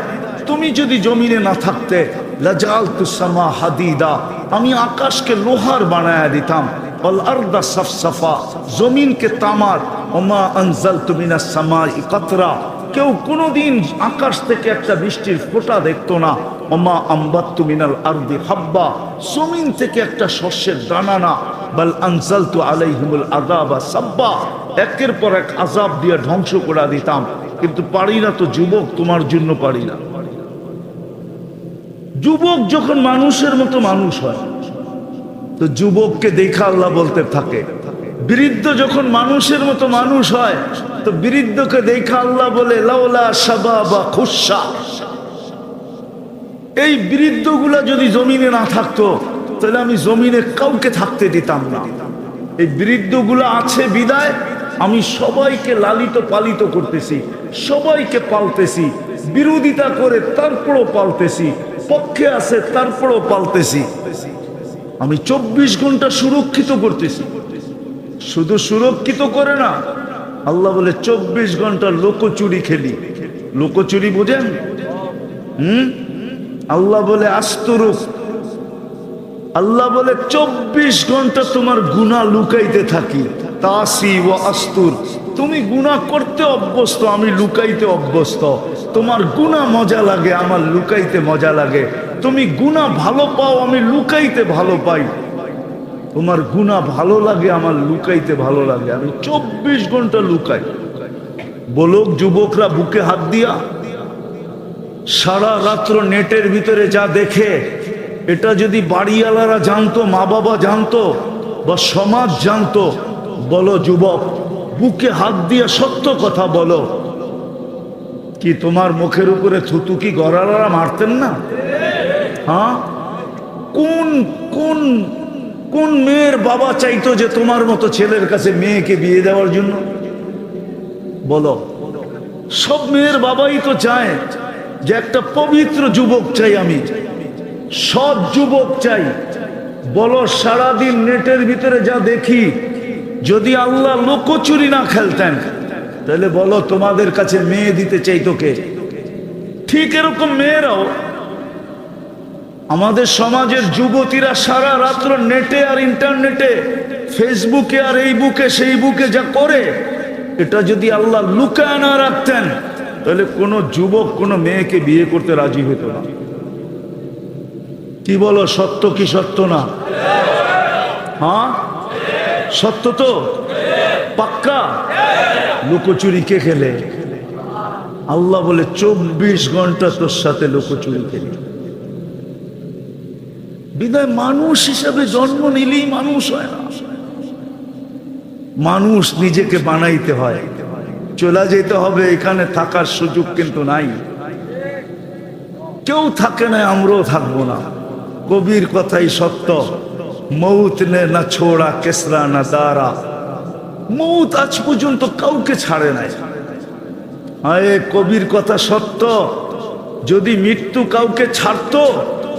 [SPEAKER 1] তুমি যদি জমিনে না থাকতে লাজালতুস সামা হাদিদা, আমি আকাশকে লোহার বানায়া দিতাম, ওয়াল আরদা সাফসাফা, জমিনকে তামার, ওমা আনজালতু মিনাস সামাই কাতরা, কেউ কোনোদিন আকাশ থেকে একটা বৃষ্টির ফোঁটা দেখতো না। ওমা আম্বাত্তু মিনাল আরদি হাব্বা, জমিন থেকে একটা শস্যের দানা না। বাল আনজালতু আলাইহিমুল আযাবা সাব্বা, একের পর এক আযাব দিয়ে ধ্বংস করে দিতাম। কিন্তু পারি না তো যুবক, তোমার জন্য পারি না। যুবক যখন মানুষের মতো মানুষ হয় তো যুবককে দেখা আল্লাহ বলতে থাকে। বৃদ্ধ যখন মানুষের মতো মানুষ হয় তো বৃদ্ধকে দেখা আল্লাহ বলে লাউলা শাবাবা খুশা। এই বৃদ্ধগুলা যদি জমিনে না থাকতো তাহলে আমি জমিনে কাউকে থাকতে দিতাম না। এই বৃদ্ধগুলা আছে বিদায় আমি সবাইকে লালিত পালিত করতেছি, সবাইকে পালতেছি, বিরোধিতা করে তারপরও পালতেছি, পক্ষে আছে তারপরও পালতেছি। আমি 24 ঘন্টা সুরক্ষিত করতেছি। শুধু সুরক্ষিত করে না, আল্লাহ বলে 24 ঘন্টা লোকচুরি খেলি। লোকচুরি বোঝেন? আল্লাহ বলে আস্তুরুক, আল্লাহ বলে 24 ঘন্টা তোমার গুনাহ লুকাইতে থাকি। তাসি ওয়া আস্তুর, তুমি গুনাহ করতে অভ্যস্ত, আমি লুকাইতে অভ্যস্ত। তোমার গুনাহ মজা লাগে, আমার লুকাইতে মজা লাগে। তুমি গুনাহ ভালো পাও, আমি লুকাইতে ভালো পাই। তোমার গুনাহ ভালো লাগে, আমার লুকাইতে ভালো লাগে। আমি 24 ঘন্টা লুকাই। বলুক যুবকরা বুকে হাত দিয়া, সারা রাত্র নেটের ভিতরে যা দেখে, এটা যদি বাড়িওয়ালারা জানতো, মা বাবা জানতো, বা সমাজ জানতো, বলো যুবক বুকে হাত দিয়া সত্য কথা বলো, কি তোমার মুখের উপরে থুতু কি গড়ালারা মারতেন না? হ্যাঁ, কোন কোন কোন মেয়ের বাবা চাইতো যে তোমার মতো ছেলের কাছে মেয়েকে বিয়ে দেওয়ার জন্য? বলো, সব মেয়ের বাবাই তো চায় যে একটা পবিত্র যুবক চাই, আমি সৎ যুবক চাই। বলো, সারাদিন নেটের ভিতরে যা দেখি, যদি আল্লাহ লোকচুরি না খেলতেন তাহলে বলো তোমাদের কাছে মেয়ে দিতে চাইতো কে? ঠিক এরকম মেয়েরাও, আমাদের সমাজের যুবতীরা সারা রাত্র নেটে আর ইন্টারনেটে, ফেসবুকে আর এই বুকে সেই বুকে যা করে, এটা যদি আল্লাহ লুকায় না রাখতেন তাহলে কোনো যুবক কোনো মেয়েকে বিয়ে করতে রাজি হতো না। কি বলো, সত্য কি সত্য না? হ্যাঁ, সত্য তো, পাক্কা। লুকোচুরি কে খেলে? আল্লাহ বলে 24 ঘন্টা তোর সাথে লুকোচুরি খেলি। বিদায় মানুষ হিসাবে জন্ম নিলেই মানুষ হয় না, মানুষ নিজেকে বানাইতে হয়। চলে যেতে হবে, এখানে থাকার সুযোগ কিন্তু নাই। কেউ থাকে না, আমরাও থাকবো না। কবির কথাই সত্য, মৌত নে না ছোড়া কেসরা না দারা। মৌত আজ পর্যন্ত কাউকে ছাড়ে নাই। আরে কবির কথা সত্য, যদি মৃত্যু কাউকে ছাড়তো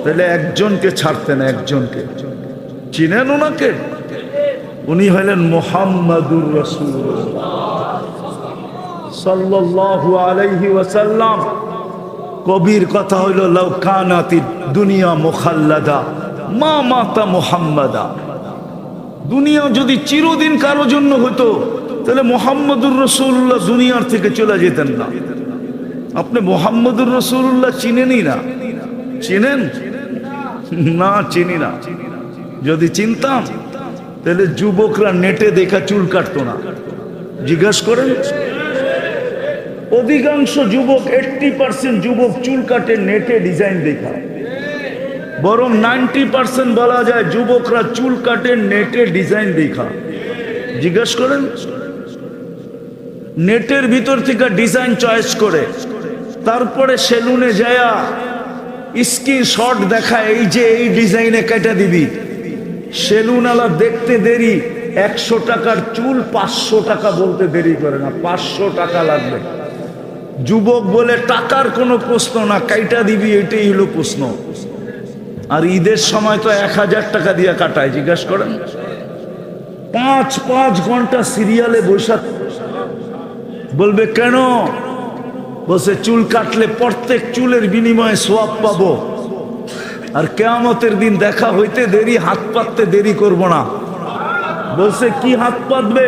[SPEAKER 1] তাহলে একজনকে ছাড়তেন, একজনকে। চিনেন ওনাকে? উনি হলেন মুহাম্মাদুর রাসূলুল্লাহ সাল্লাল্লাহু আলাইহি ওয়াসাল্লাম। কবির কথা হইল লাউ কানাতিদ দুনিয়া মুখাল্লাদা মা মাতা মুহাম্মাদা। দুনিয়া যদি চিরদিন কারো জন্য হতো তাহলে মুহাম্মাদুর রাসূলুল্লাহ দুনিয়ার থেকে চলে যেতেন না। আপনি মুহাম্মাদুর রাসূলুল্লাহ চিনেনই না। চিনেন না? চিনি না। যদি চিনতাম তাহলে যুবকরা নেটে দেখা চুল কাটতো না। জিজ্ঞাসা করেন, অধিকাংশ যুবক 80% যুবক চুল কাটে নেটে ডিজাইন দেখা। বরং 90% বলা যায় যুবকরা চুল কাটে নেটে ডিজাইন দেখা। জিজ্ঞাসা করেন, নেটের ভিতর থেকে ডিজাইন চয়েস করে তারপরে সেলুনে যায়া স্ক্রিনশট দেখা, এই যে এই ডিজাইনে কেটে দিবি। সেলুনওয়ালা দেখতে দেরি, 100 টাকার চুল 500 টাকা বলতে দেরি করে না, 500 টাকা লাগবে। যুবক বলে টাকার কোনো প্রশ্ন না, কাইটা দিবি, এটাই হলো প্রশ্ন। আর ঈদের সময় তো 1000 টাকা দিয়ে কাটায়। জিজ্ঞাসা করেন, 5 ঘন্টা সিরিয়ালে বসে বলবে কেন? বসে চুল কাটলে প্রত্যেক চুলের বিনিময়ে সওয়াব পাবো, আর কিয়ামতের দিন দেখা হইতে দেরি, হাত পাততে দেরি করব না। বলছে কি হাত পাতবে?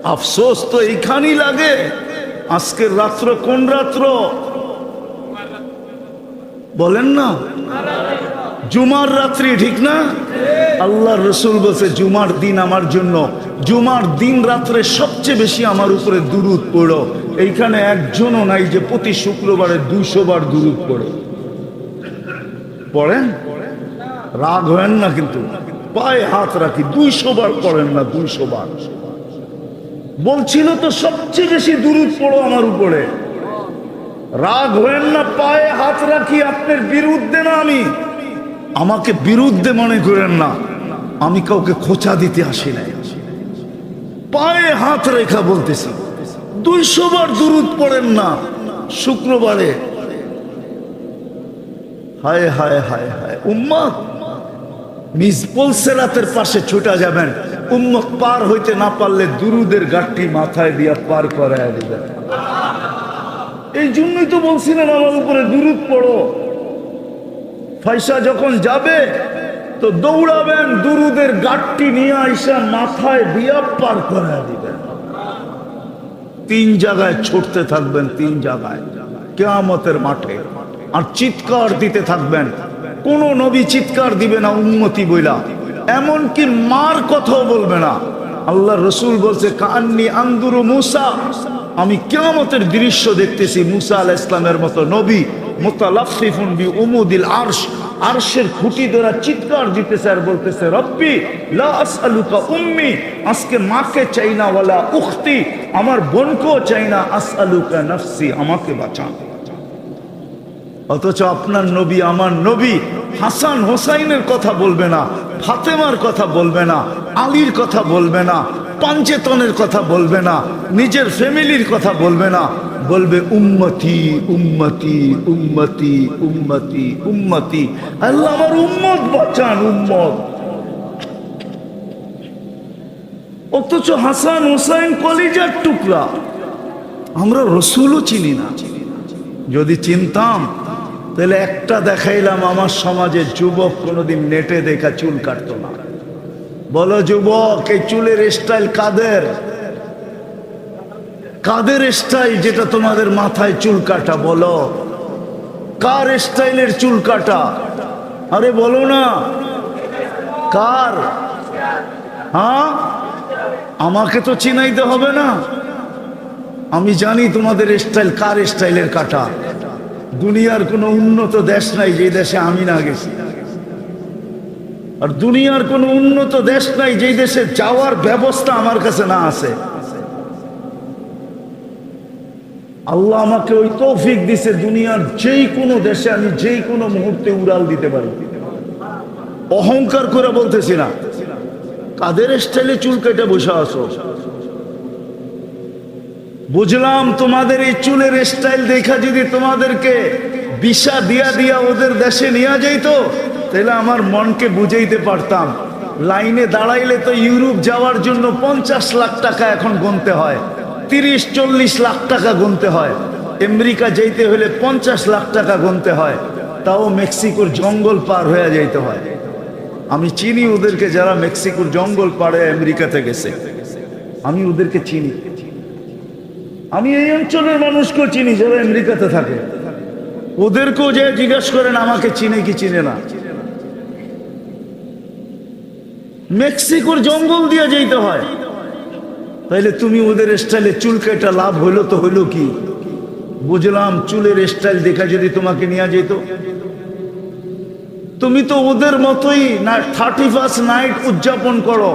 [SPEAKER 1] আফসোস তো এইখানেই লাগে। আজকের রাত্র কোন রাত্র বলেন না? জুমার রাত্রি, ঠিক না? আল্লাহর রসুল বলছে জুমার দিন আমার জন্য, জুমার দিন রাত্রে সবচেয়ে বেশি আমার উপরে দুরূদ পড়ো। এইখানে একজনও নাই যে প্রতি শুক্রবারে 200 বার দুরূদ পড়ে। পড়েন? রাগ হয় না কিন্তু, পায়ে হাত রাখি, 200 বার পড়েন না? 200 বার বলছিল তো সবচেয়ে বেশি দুরূদ পড়ো আমার উপরে। রাগ হয়েন না, পায়ে হাত রাখি, আপনার বিরুদ্ধে না আমি, আমাকে বিরুদ্ধে মনে করেন না, আমি কাউকে খোঁচা দিতে আসি নাই। পায়ে হাত রেখা বলতেছি 200 বার দুরূদ পড়েন না শুক্রবারে। হায় হায় হায় হায় উম্মত, মিজপুল সিরাতের পাশে ছুটা যাবেন, উম্মত পার হইতে না পারলে দুরুদের গাঠটি মাথায় দিয়া পার করায় দিবেন। এই জন্যই তো বলছিলেন আমার উপরে দুরূদ পড়ো। পয়সা যখন যাবে তো দৌড়াবেন, দুরুদের গাঠটি নিয়ে আইসা মাথায় দিয়া পার করায় দিবেন। 3 জায়গায় ছুটতে থাকবেন, 3 জায়গায় কিয়ামতের মাঠে, আর চিৎকার দিতে থাকবেন। কোন নবী চিৎকার দিবে না উম্মতি বইলা, এমনকি মার কথাও বলবে না। আল্লাহ রসুল বলছে কান্নি আন্দুরু মুসা, আমি কিয়ামতের দৃশ্য দেখতেছি মুসা আলাইহিস সালামের মতো নবী মুতালাফফিফুন বি উমুদিল আরশ, আরশের খুঁটি ধরে চিৎকার দিতেছে আর বলতেছে রব্বি লা আসআলুকা উম্মি, আজকে মাকে চাই না, ওয়ালা উখতি, আমার বোনকেও চাই না, আসআলুকা নফসি, আমাকে বাঁচান। অথচ আপনার নবী, আমার নবী হাসান হোসাইনের কথা বলবে না, ফাতেমার কথা বলবে না, আলীর কথা বলবে না, পাঞ্চেতনের কথা বলবে না, নিজের ফ্যামিলির কথা বলবে না, বলবে উম্মতি উম্মতি উম্মতি উম্মতি উম্মতি, আল্লাহ আমার উম্মত বাঁচান, উম্মত। অথচ হাসান হোসাইন কলিজার টুকরা, আমরা রসুলও চিনি না। যদি চিনতাম তাহলে একটা দেখাইলাম, আমার সমাজে যুবক কোনোদিন নেটে দেখা চুল কাটতো না। বলো যুবক, এই চুলের স্টাইল কাদের? কাদের স্টাইল যেটা তোমাদের মাথায় চুল কাটা? বলো কার স্টাইলের চুল কাটা? আরে বলো না কার? হ্যাঁ, আমাকে তো চিনাইতে হবে না, আমি জানি তোমাদের স্টাইল কার স্টাইলের কাটা। দুনিয়ার কোনো উন্নত দেশ নাই যে দেশে আমি না গেছি, আর দুনিয়ার কোনো উন্নত দেশ নাই যে দেশে যাওয়ার ব্যবস্থা আমার কাছে না আছে। আল্লাহ আমাকে ওই তৌফিক দিছে, দুনিয়ার যেই কোনো দেশে আমি যেই কোনো মুহূর্তে উড়াল দিতে পারি। অহংকার করে বলতেছি না। কাদের স্টাইলে চুল কেটে বসে আসো? বুঝলাম তোমাদের এই চুলের স্টাইল দেখা যদি তোমাদেরকে ভিসা দিয়া দিয়া ওদের দেশে নিয়ে যাইতো, তাহলে আমার মনকে বুঝাইতে পারতাম। লাইনে দাঁড়াইলে তো ইউরোপ যাওয়ার জন্য 50 লাখ টাকা এখন গুনতে হয়, 30-40 লাখ টাকা গুনতে হয়। আমেরিকা যাইতে হলে 50 লাখ টাকা গুনতে হয়, তাও মেক্সিকোর জঙ্গল পার হয়ে যাইতে হয়। আমি চিনি ওদেরকে, যারা মেক্সিকোর জঙ্গল পাড়ে আমেরিকাতে গেছে, আমি ওদেরকে চিনি। আমি এই অঞ্চলের মানুষকেও চিনি যারা আমেরিকাতে থাকে, ওদেরকেও যে জিজ্ঞাসা করেন আমাকে চিনে কি চিনে না। মেক্সিকোর জঙ্গল দিয়ে যেতে হয়, তাইলে তুমি ওদের স্টাইলে চুল কাটা লাভ হইলো তো হইলো কি? বুঝলাম চুলের স্টাইল দেখা যদি তোমাকে নিয়ে যেত, তুমি তো ওদের মতোই না 31st নাইট উদযাপন করো।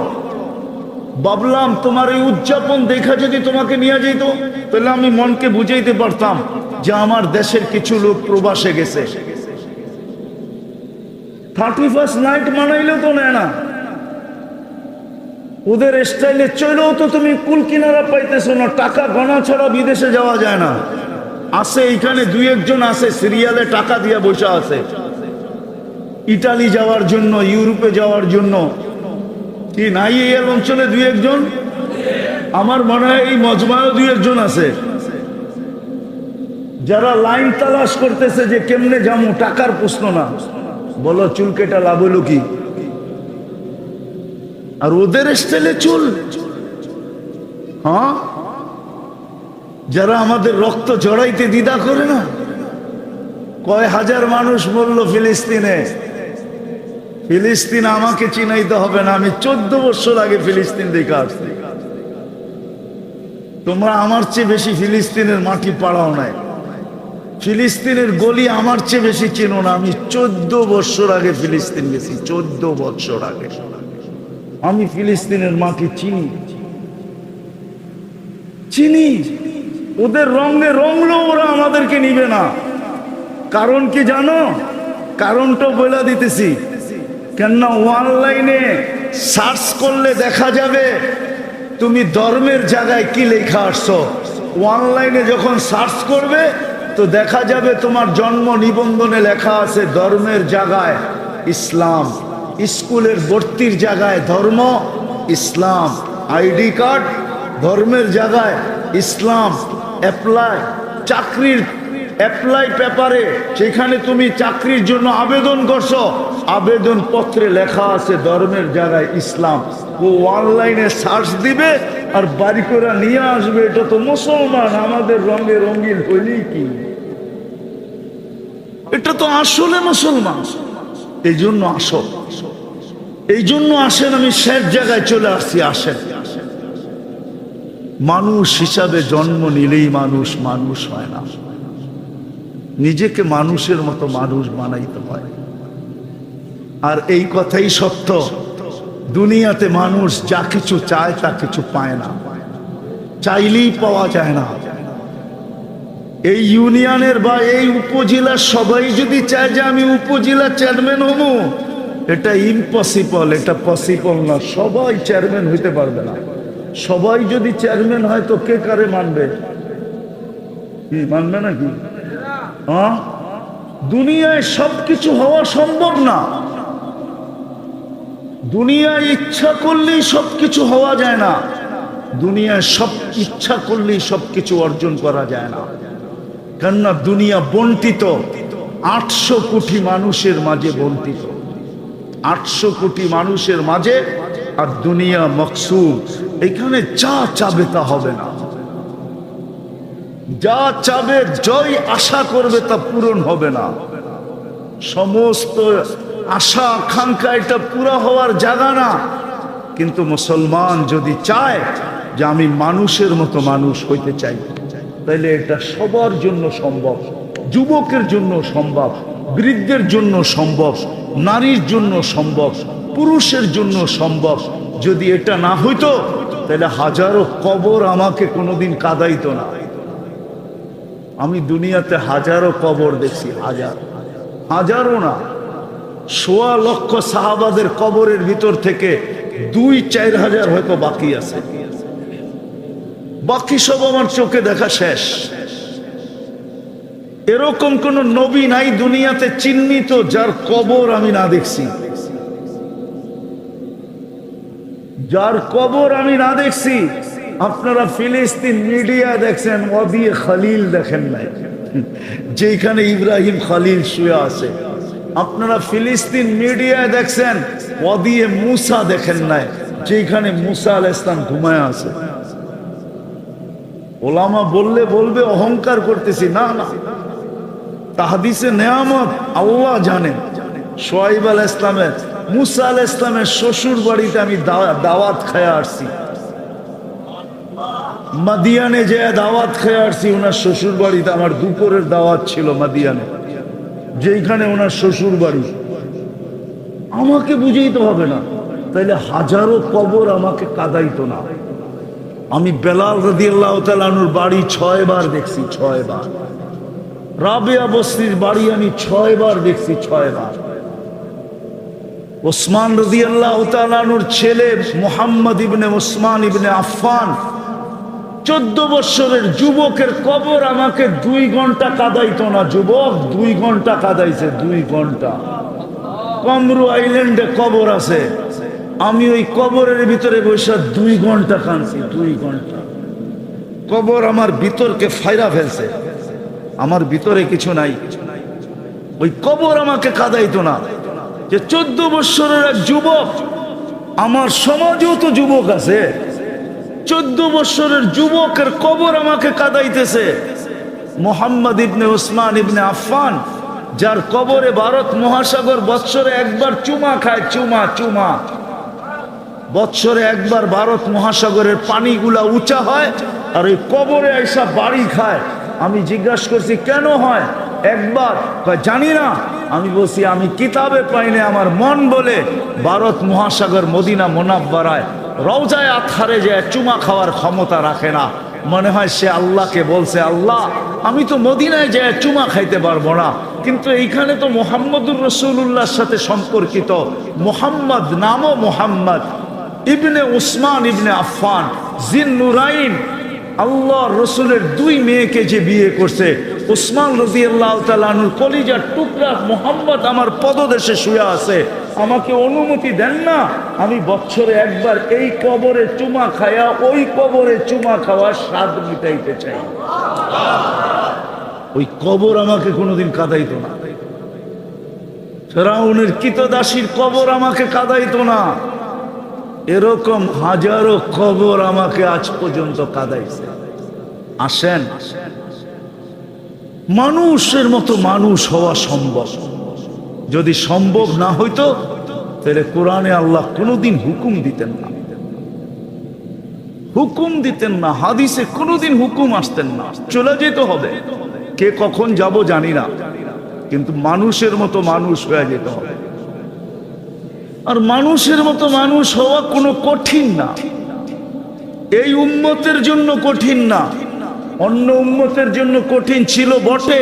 [SPEAKER 1] ভাবলাম তোমার এই উদযাপন দেখা যদি তোমাকে নিয়ে যেত, তাহলে আমি মনকে বুঝাইতে পারতাম যে আমার দেশের কিছু লোক প্রবাসে গেছে। 31st নাইট মানাইলেও তো নেয় না, ওদের স্টাইলে চলেও তো তুমি কুল কিনারা পাইতেছো না। টাকা গণা ছাড়া বিদেশে যাওয়া যায় না। আছে এইখানে 2-1 আছে সিরিয়ালে টাকা দিয়ে বসে আছে, ইটালি যাওয়ার জন্য, ইউরোপে যাওয়ার জন্য। কি নাই এই অঞ্চলে 2-1? আমার মনে হয় এই মজমায়ও 2-1 আছে যারা লাইন তালাশ করতেছে যে কেমনে যাবো, টাকার প্রশ্ন না। বলো চুল কেটা লাভ হলো কি? আর ওদের স্টাইলে চুল হ্যাঁ, যারা আমাদের রক্ত জড়াইতে দ্বিধা করে না। কয় হাজার মানুষ মরল ফিলিস্তিনে। ফিলিস্তিন আমাকে চিনাইতে হবে না, আমি 14 বছর আগে ফিলিস্তিন দেখে আসছি। তোমরা আমার চেয়ে বেশি ফিলিস্তিনের মাটি পাড়াও নাই, ফিলিস্তিনের গলি আমার চেয়ে বেশি চিনো না। আমি 14 বছর আগে ফিলিস্তিন গেছি, 14 বছর আগে আমি ফিলিস্তিনের মাটি চিনি চিনি। ওদের রঙে রঙলেও ওরা আমাদেরকে নিবে না। কারণ কি জানো? কারণটা বলে দিতেছি। কেননা অনলাইনে সার্চ করলে দেখা যাবে তুমি ধর্মের জায়গায় কি লেখা আসছো। অনলাইনে যখন সার্চ করবে তো দেখা যাবে তোমার জন্ম নিবন্ধনে লেখা আছে ধর্মের জায়গায় ইসলাম, স্কুলের ভর্তির জায়গায় ধর্ম ইসলাম, আইডি কার্ড ধর্মের জায়গায় ইসলাম, অ্যাপ্লাই চাকরির অ্যাপ্লাই পেপারে সেখানে তুমি চাকরির জন্য আবেদন করছো, আবেদন পত্রে লেখা আছে ধর্মের জায়গায় ইসলাম। ও অনলাইনে সার্চ দিবে আর বাড়ি করে নিয়ে আসবে, এটা তো মুসলমান, আমাদের রঙে রঙিন হইলেই কি, এটা তো আসলে মুসলমান। এই জন্য আসো, এই জন্য আসেন। আমি শেষ জায়গায় চলে আসছি। আসেন, মানুষ হিসাবে জন্ম নিলেই মানুষ মানুষ হয় না, নিজেকে মানুষের মতো মানুষ বানাইতে হয়। আর এই কথাই সত্য, দুনিয়াতে মানুষ যা কিছু চায় তা কিছু পায় না, চাইলেই পাওয়া যায় না। এই ইউনিয়নের বা এই উপজেলার সবাই যদি চায় যে আমি উপজেলা চেয়ারম্যান হব, এটা ইম্পসিবল, এটা পসিবল না। সবাই চেয়ারম্যান হইতে পারবে না। সবাই যদি চেয়ারম্যান হয় তো কে কারে মানবে? কি মানবে নাকি? হ্যাঁ, দুনিয়ায় সবকিছু হওয়া সম্ভব না। দুনিয়ায় ইচ্ছা করলেই সবকিছু হওয়া যায় না, দুনিয়ায় সব ইচ্ছা করলেই সবকিছু অর্জন করা যায় না। কেননা দুনিয়া বন্টিত 800 কোটি মানুষের মাঝে বন্টিত, 800 কোটি মানুষের মাঝে। আর দুনিয়া মকসুম, এখানে যা চাবে তা হবে না, যা চাবে জয় আশা করবে তা পূরণ হবে না। সমস্ত আশা আকাঙ্ক্ষা এটা পুরা হওয়ার জায়গা না। কিন্তু মুসলমান যদি চায় যে আমি মানুষের মতো মানুষ হইতে চাই, তাহলে এটা সবার জন্য সম্ভব। যুবকের জন্য সম্ভব, বৃদ্ধের জন্য সম্ভব, নারীর জন্য সম্ভব, পুরুষের জন্য সম্ভব। যদি এটা না হইতো তাহলে হাজারো কবর আমাকে কোনোদিন কাঁদাইতো না। আমি দুনিয়াতে হাজারো কবর দেখছি, হাজারো না, 1.25 লক্ষ সাহাবাদের কবরের ভিতর থেকে 2-4 হাজার হয়তো বাকি আছে, বাকি সব আমার চোখে দেখা শেষ। এরকম কোন নবী নাই দুনিয়াতে চিহ্নিত যার কবর আমি না দেখছি, যার কবর আমি না দেখছি। আপনারা ফিলিস্তিন মিডিয়া দেখছেন, ওয়াদিয়ে খালিল দেখেন নাই, যেখানে ইব্রাহিম খালিল শুয়ে আছে। আপনারা ফিলিস্তিন মিডিয়ায় দেখছেন, ওয়াদিয়ে মুসা দেখেন নাই, যেখানে মুসা আলাইহিস সালাম ঘুমায় আছে। ওলামা বললে বলবে অহংকার করতেছি, না না, তাহাদিসে নেয়ামত আল্লাহ জানেন। শুআইব আলাইহিস সালামের, মুসা আলাইহিস সালামের শ্বশুর বাড়িতে আমি দাওয়াত খেয়ে আসছি, মাদিয়ানে যে দাওয়াত খেয়ে আসছি। ওনার শ্বশুর বাড়িতে আমার দুপুরের দাওয়াত ছিল মাদিয়ানে, যেখানে ওনার শ্বশুর বাড়ি। আমাকে বুঝাইতে হবে না, তাইলে হাজারো কবর আমাকে কাঁদাইতো না। আমি বেলাল রাদিয়াল্লাহু তাআলা আনহুর বাড়ি 6 বার দেখছি, 6 বার। রাবেয়া বসরির বাড়ি আমি 6 বার দেখছি, 6 বার। ওসমান রাদিয়াল্লাহু তাআলা আনহুর ছেলে মুহাম্মদ ইবনে ওসমান ইবনে আফফান, 14 বছরের যুবকের কবর আমাকে 2 ঘন্টা কাঁদাইতো না। যুবক 2 ঘন্টা কাঁদাইছে, 2 ঘন্টা। কমরু আইল্যান্ডে কবর আছে, আমি ওই কবরের ভিতরে বসে 2 ঘন্টা কাঁদছি, 2 ঘন্টা। কবর আমার ভিতরকে ফাইরা ফেলছে, আমার ভিতরে কিছু নাই। ওই কবর আমাকে কাঁদাইতো না। যে 14 বছরের এক যুবক, আমার সমাজেও তো যুবক আছে, 14 বছরের যুবকের কবর আমাকে কাঁদাইতেছে। মোহাম্মদ ইবনে উসমান ইবনে আফফান, যার কবরে ভারত মহাসাগর বৎসরে একবার চুমা খায়, চুমা বৎসরে একবার ভারত মহাসাগরের পানিগুলা উঁচা হয়, আর ওই কবরে এসা বাড়ি খায়। আমি জিজ্ঞাসা করছি কেন হয় একবার? জানি না। আমি বলছি আমি কিতাবে পাইনি, আমার মন বলে ভারত মহাসাগর মদিনা মুনাব্বারায় রওজায়ে আতহারে যে চুমা খাওয়ার ক্ষমতা রাখে না। মনে হয় সে আল্লাহকে বলছে, আল্লাহ আমি তো মদিনায় যে চুমা খাইতে পারবো না, কিন্তু এইখানে তো মুহাম্মদুর রাসূলুল্লাহর সাথে সম্পর্কিত। মুহাম্মদ নামও মুহাম্মদ ইবনে উসমান ইবনে আফফান জিন্নুরাইন, আল্লাহর রসুলের 2 মেয়েকে যে বিয়ে করছে। উসমান রাদিয়াল্লাহু তাআলা আনহুর কলিজার টুকরা মুহাম্মদ আমার পদদেশে শুয়ে আছে। আমাকে অনুমতি দেন না, আমি বছরে একবার এই কবরে চুমা খায়া ওই কবরে চুমা খাওয়ার স্বাদ মিটাইতে চাই। ওই কবর আমাকে কোনোদিন কাঁদাইতো না। ফেরাউনের কৃতদাসীর কবর আমাকে কাঁদাইতো না। এরকম হাজারো কবর আমাকে আজ পর্যন্ত কাঁদাইছে। আসেন, মানুষের মতো মানুষ হওয়া সম্ভব। যদি সম্ভব না হইতো তাহলে কোরআনে আল্লাহ কোনোদিন হুকুম দিতেন না, হাদিসে কোনোদিন হুকুম আসতেন না। চলে যেতে হবে, কে কখন যাব জানি না, কিন্তু মানুষের মতো মানুষ হয়ে যেতে হবে। আর মানুষের মতো মানুষ হওয়া কোনো কঠিন না। এই উম্মতের জন্য কঠিন না, অন্য উম্মতের জন্য কঠিন ছিল বটে,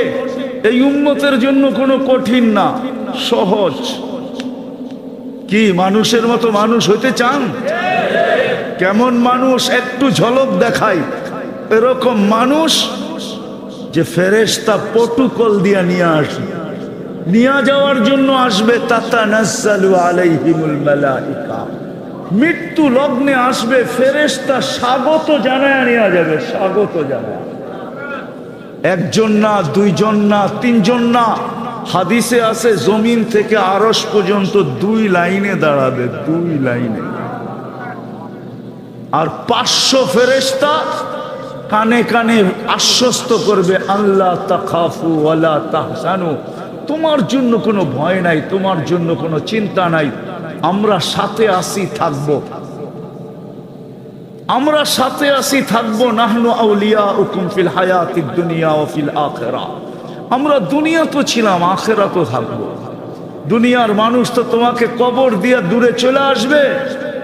[SPEAKER 1] এই উম্মতের জন্য কোনো কঠিন না, সহজ। কি মানুষের মতো মানুষ হইতে চান? কেমন মানুষ একটু ঝলক দেখাই। এরকম মানুষ যে ফেরেশতা প্রটোকল দিয়া নিয়ে আসবে, নিয়ে যাওয়ার জন্য আসবে। তাতানাজ্জালু আলাইহিমুল মালাইকা, মৃত্যু লগ্নে আসবে, ফেরেশতা স্বাগত জানায় নিয়ে যাবে, স্বাগত জানায়। একজন না, দুইজন না, তিনজন না, হাদিসে আছে জমিন থেকে আরশ পর্যন্ত 2 লাইনে দাঁড়াবে, 2 লাইনে। আর 500 ফেরেশতা কানে কানে আশ্বস্ত করবে, আল্লাহ তাখাফু ওয়ালা তাহজানু, তোমার জন্য কোনো ভয় নাই, তোমার জন্য কোনো চিন্তা নাই, আমরা সাথে আসি থাকবো, আমরা সাথে আসি থাকবো। নাহনু আউলিয়াউকুম ফিল হায়াতিদ দুনিয়া ওয়া ফিল আখিরাহ, আমরা দুনিয়া তো ছিলাম, আখিরাতও থাকবো। দুনিয়ার মানুষ তো তোমাকে কবর দিয়ে দূরে চলে আসবে,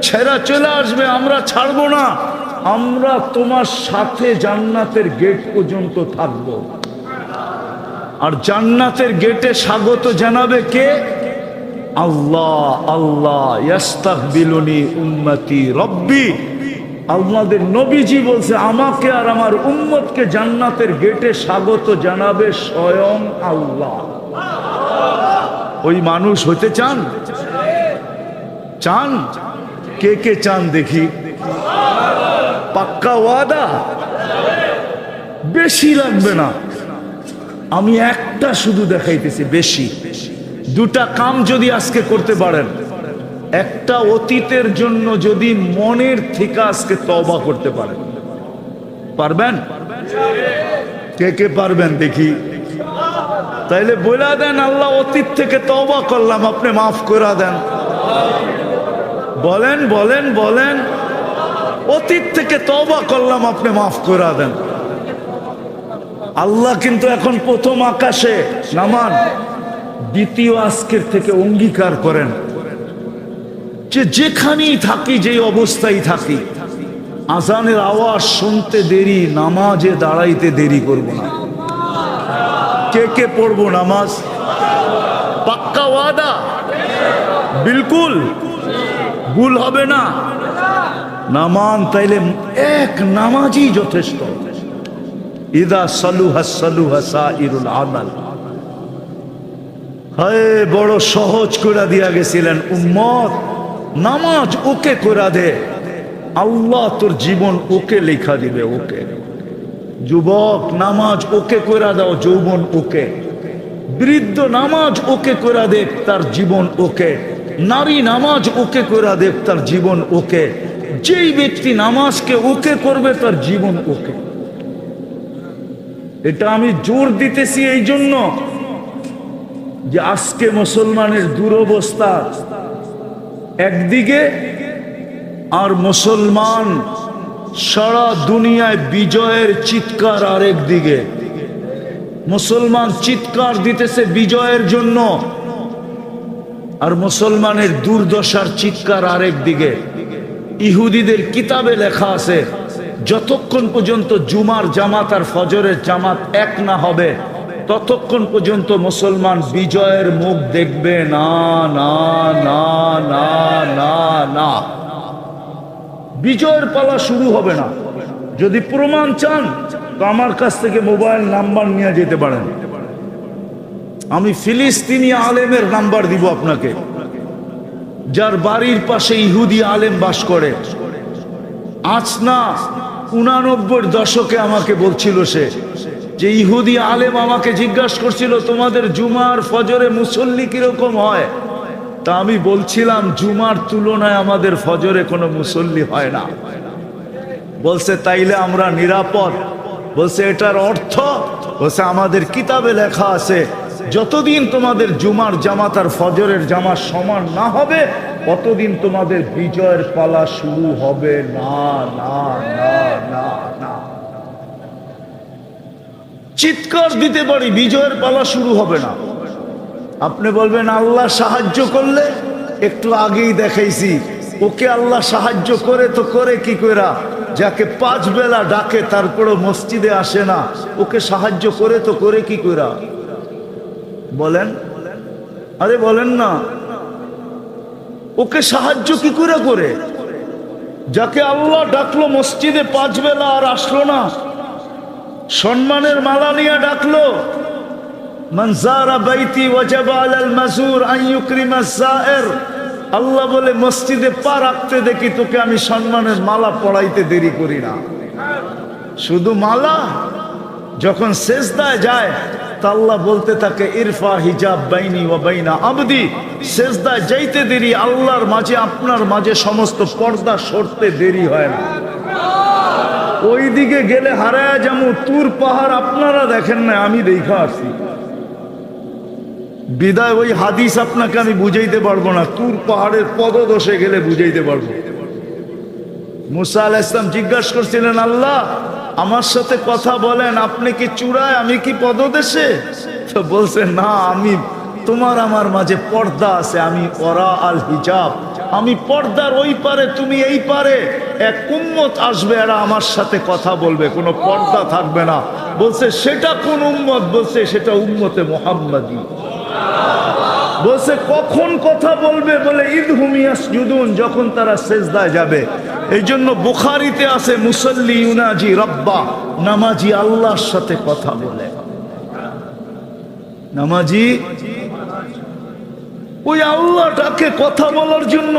[SPEAKER 1] ছেড়া চলে আসবে, আমরা ছাড়বো না, আমরা তোমার সাথে জান্নাতের গেট পর্যন্ত থাকবো। আর জান্নাতের গেটে স্বাগত জানাবে কে? আল্লাহ। আল্লাহ ইয়াস্তাকবিলুনি উম্মতি রব্বি, আমাদের নবীজি বলছে আমাকে আর আমার উম্মতকে জান্নাতের গেটে স্বাগত জানাবে স্বয়ং আল্লাহ। ওই মানুষ হতে চান? চান? কে কে চান দেখি? পাক্কা ওয়াদা? বেশি লাগবে না, আমি একটা শুধু দেখাইতেছি। বেশি 2টা কাম যদি আজকে করতে পারেন, একটা অতীতের জন্য যদি মনের থেকে আজকে তওবা করতে পারেন, পারবেন? কে কে পারবেন দেখি? তাইলে বলে দেন, আল্লাহ অতীত থেকে তওবা করলাম, আপনি মাফ করে দেন। বলেন বলেন বলেন, অতীত থেকে তওবা করলাম, আপনি মাফ করে দেন। আল্লাহ কিন্তু এখন প্রথম আকাশে নামান, দ্বিতীয় আজকের থেকে অঙ্গীকার করেন যে যেখানেই থাকি, যে অবস্থায় থাকি, আজানের আওয়াজ শুনতে দেরি, নামাজে দাঁড়াইতে দেরি করব না। কে কে পড়বো নামাজ? পাক্কা ওয়াদা? বিলকুল ভুল হবে না। নামান তাইলে এক নামাজই যথেষ্ট। ইদা সালুহা সালুহা সাইরুল আমাল। হায় বড় সহজ করে দিয়া গেছিলেন উম্মত, নামাজ ওকে করে দে, আল্লাহ তোর জীবন ওকে লেখা দিবে। ওকে যুবক, নামাজ ওকে করে দাও, যৌবন ওকে। বৃদ্ধ নামাজ ওকে করে দেখ, তার জীবন ওকে। নারী নামাজ ওকে করে দেখ, তার জীবন ওকে। যেই ব্যক্তি নামাজকে ওকে করবে তার জীবন ওকে। এটা আমি জোর দিতেছি এই জন্য যে আজকে মুসলমানের দুরবস্থা একদিকে, আর মুসলমান সারা দুনিয়ায় বিজয়ের চিৎকার আরেক দিকে। মুসলমান চিৎকার দিতেছে বিজয়ের জন্য, আর মুসলমানের দুর্দশার চিৎকার আরেক দিকে। ইহুদিদের কিতাবে লেখা আছে, যতক্ষণ পর্যন্ত জুমার জামাত আর ফজরের জামাত এক না হবে ততক্ষণ পর্যন্ত মুসলমান বিজয়ের মুখ দেখবে না না না না না না। বিজয়ের পালা শুরু হবে না। যদি প্রমাণ চান তো আমার কাছ থেকে মোবাইল নাম্বার নিয়ে যেতে পারেন, আমি ফিলিস্তিনি আলেমের নাম্বার দিব আপনাকে, যার বাড়ির পাশে ইহুদি আলেম বাস করে। আজ না 89 দশকে আমাকে বলছিল সে, যে ইহুদি আলেম আমাকে জিজ্ঞাসা করছিল তোমাদের জুমার ফজরে মুসল্লি কিরকম হয়। তা আমি বলছিলাম জুমার তুলনায় আমাদের ফজরে কোনো মুসল্লি হয় না। বলছে তাইলে আমরা নিরাপদ। বলছে এটার অর্থ, বলছে আমাদের কিতাবে লেখা আছে যতদিন তোমাদের জুমার জামাত আর ফজরের জামাত সমান না হবে ততদিন তোমাদের বিজয়ের পালা শুরু হবে না না না না না। চিৎকার দিতে পারি বিজয়ের পালা শুরু হবে না। আপনি বলবেন আল্লাহ সাহায্য করলে, একটু আগেই দেখাইছি ওকে আল্লাহ সাহায্য করে তো করে কি কইরা, যাকে 5 বেলা ডাকে তারপরও মসজিদে আসে না, ওকে সাহায্য করে তো করে কি কইরা বলেন? আরে বলেন না, ওকে সাহায্য কি করে করে? যাকে আল্লাহ ডাকলো মসজিদে 5 বেলা আর আসলো না, সম্মানের মালা নিয়ে ডাকলো, মান যারা বাইতি ওয়াজাবা আলাল মাজুর আন ইউকরিমা যায়ের। আল্লাহ বলে মসজিদে পা রাখতে দেখি তোকে আমি সম্মানের মালা পড়াইতে দেরি করি না। শুধু মালা, যখন সেজদায় যায় তা আল্লাহ বলতে থাকে ইরফা হিজাব বাইনি ওয়া বাইনা আবদি। সেজদায় যাইতে দেরি, আল্লাহর মাঝে আপনার মাঝে সমস্ত পর্দা সরতে দেরি হয় না। ওই দিকে গেলে হারায়া যাবো। তুর পাহাড় আপনারা দেখেন না, আমি দেখা আসি। বিদায় ওই হাদিস আপনাকে আমি বুঝাইতে পারবো না, তুর পাহাড়ের পদদশে গেলে বুঝাইতে পারবো। মুসা আলাইহিস সালাম জিজ্ঞাসা করছিলেন আল্লাহ আমার সাথে কথা বলেন, আপনি কি চূড়ায় আমি কি পদদেশে? তো বলছে না, আমি তোমার আমার মাঝে পর্দা আছে, আমি ওরা আল হিজাব, আমি পর্দার ওই পারে তুমি এই পারে। এক উম্মত আসবে, এরা আমার সাথে কথা বলবে, কোনো পর্দা থাকবে না। বলছে সেটা কোন উম্মত? বলছে সেটা উম্মতে মুহাম্মাদি। বলছে কখন কথা বলবে? বলে ইদহুম ইয়াসজুদুন, যখন তারা সেজদায় যাবে। এই জন্য বুখারীতে আছে মুসল্লি ইউনাজি রব্বা, নামাজি আল্লাহর সাথে কথা বলে। নামাজি ওই আল্লাহটাকে কথা বলার জন্য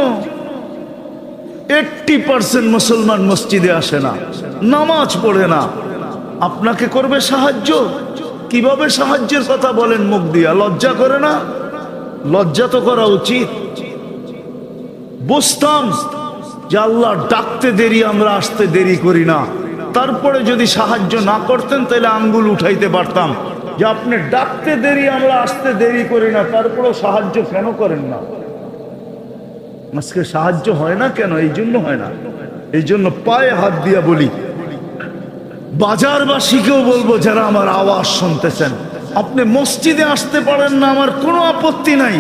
[SPEAKER 1] 80% মুসলমান মসজিদে আসে না, নামাজ পড়ে না। আপনাকে করবে সাহায্য, কিভাবে সাহায্যের কথা বলেন মুখ দিয়া? লজ্জা করে না? লজ্জা তো করা উচিত। বুঝতাম যে আল্লাহ ডাকতে দেরি, আমরা আসতে দেরি করি না। তারপরে যদি সাহায্য না করতেন তাহলে আঙ্গুল উঠাইতে পারতাম যে আপনি ডাকতে দেরি, আমরা আসতে দেরি করি না, তারপরেও সাহায্য কেন করেন না? আজকে সাহায্য হয় না কেন? এই জন্য হয় না। এই জন্য পায়ে হাত দিয়া বলি, বাজারবাসীকেও বলবো যারা আমার আওয়াজ শুনতেছেন, আপনি মসজিদে আসতে পারেন না, আমার কোনো আপত্তি নাই।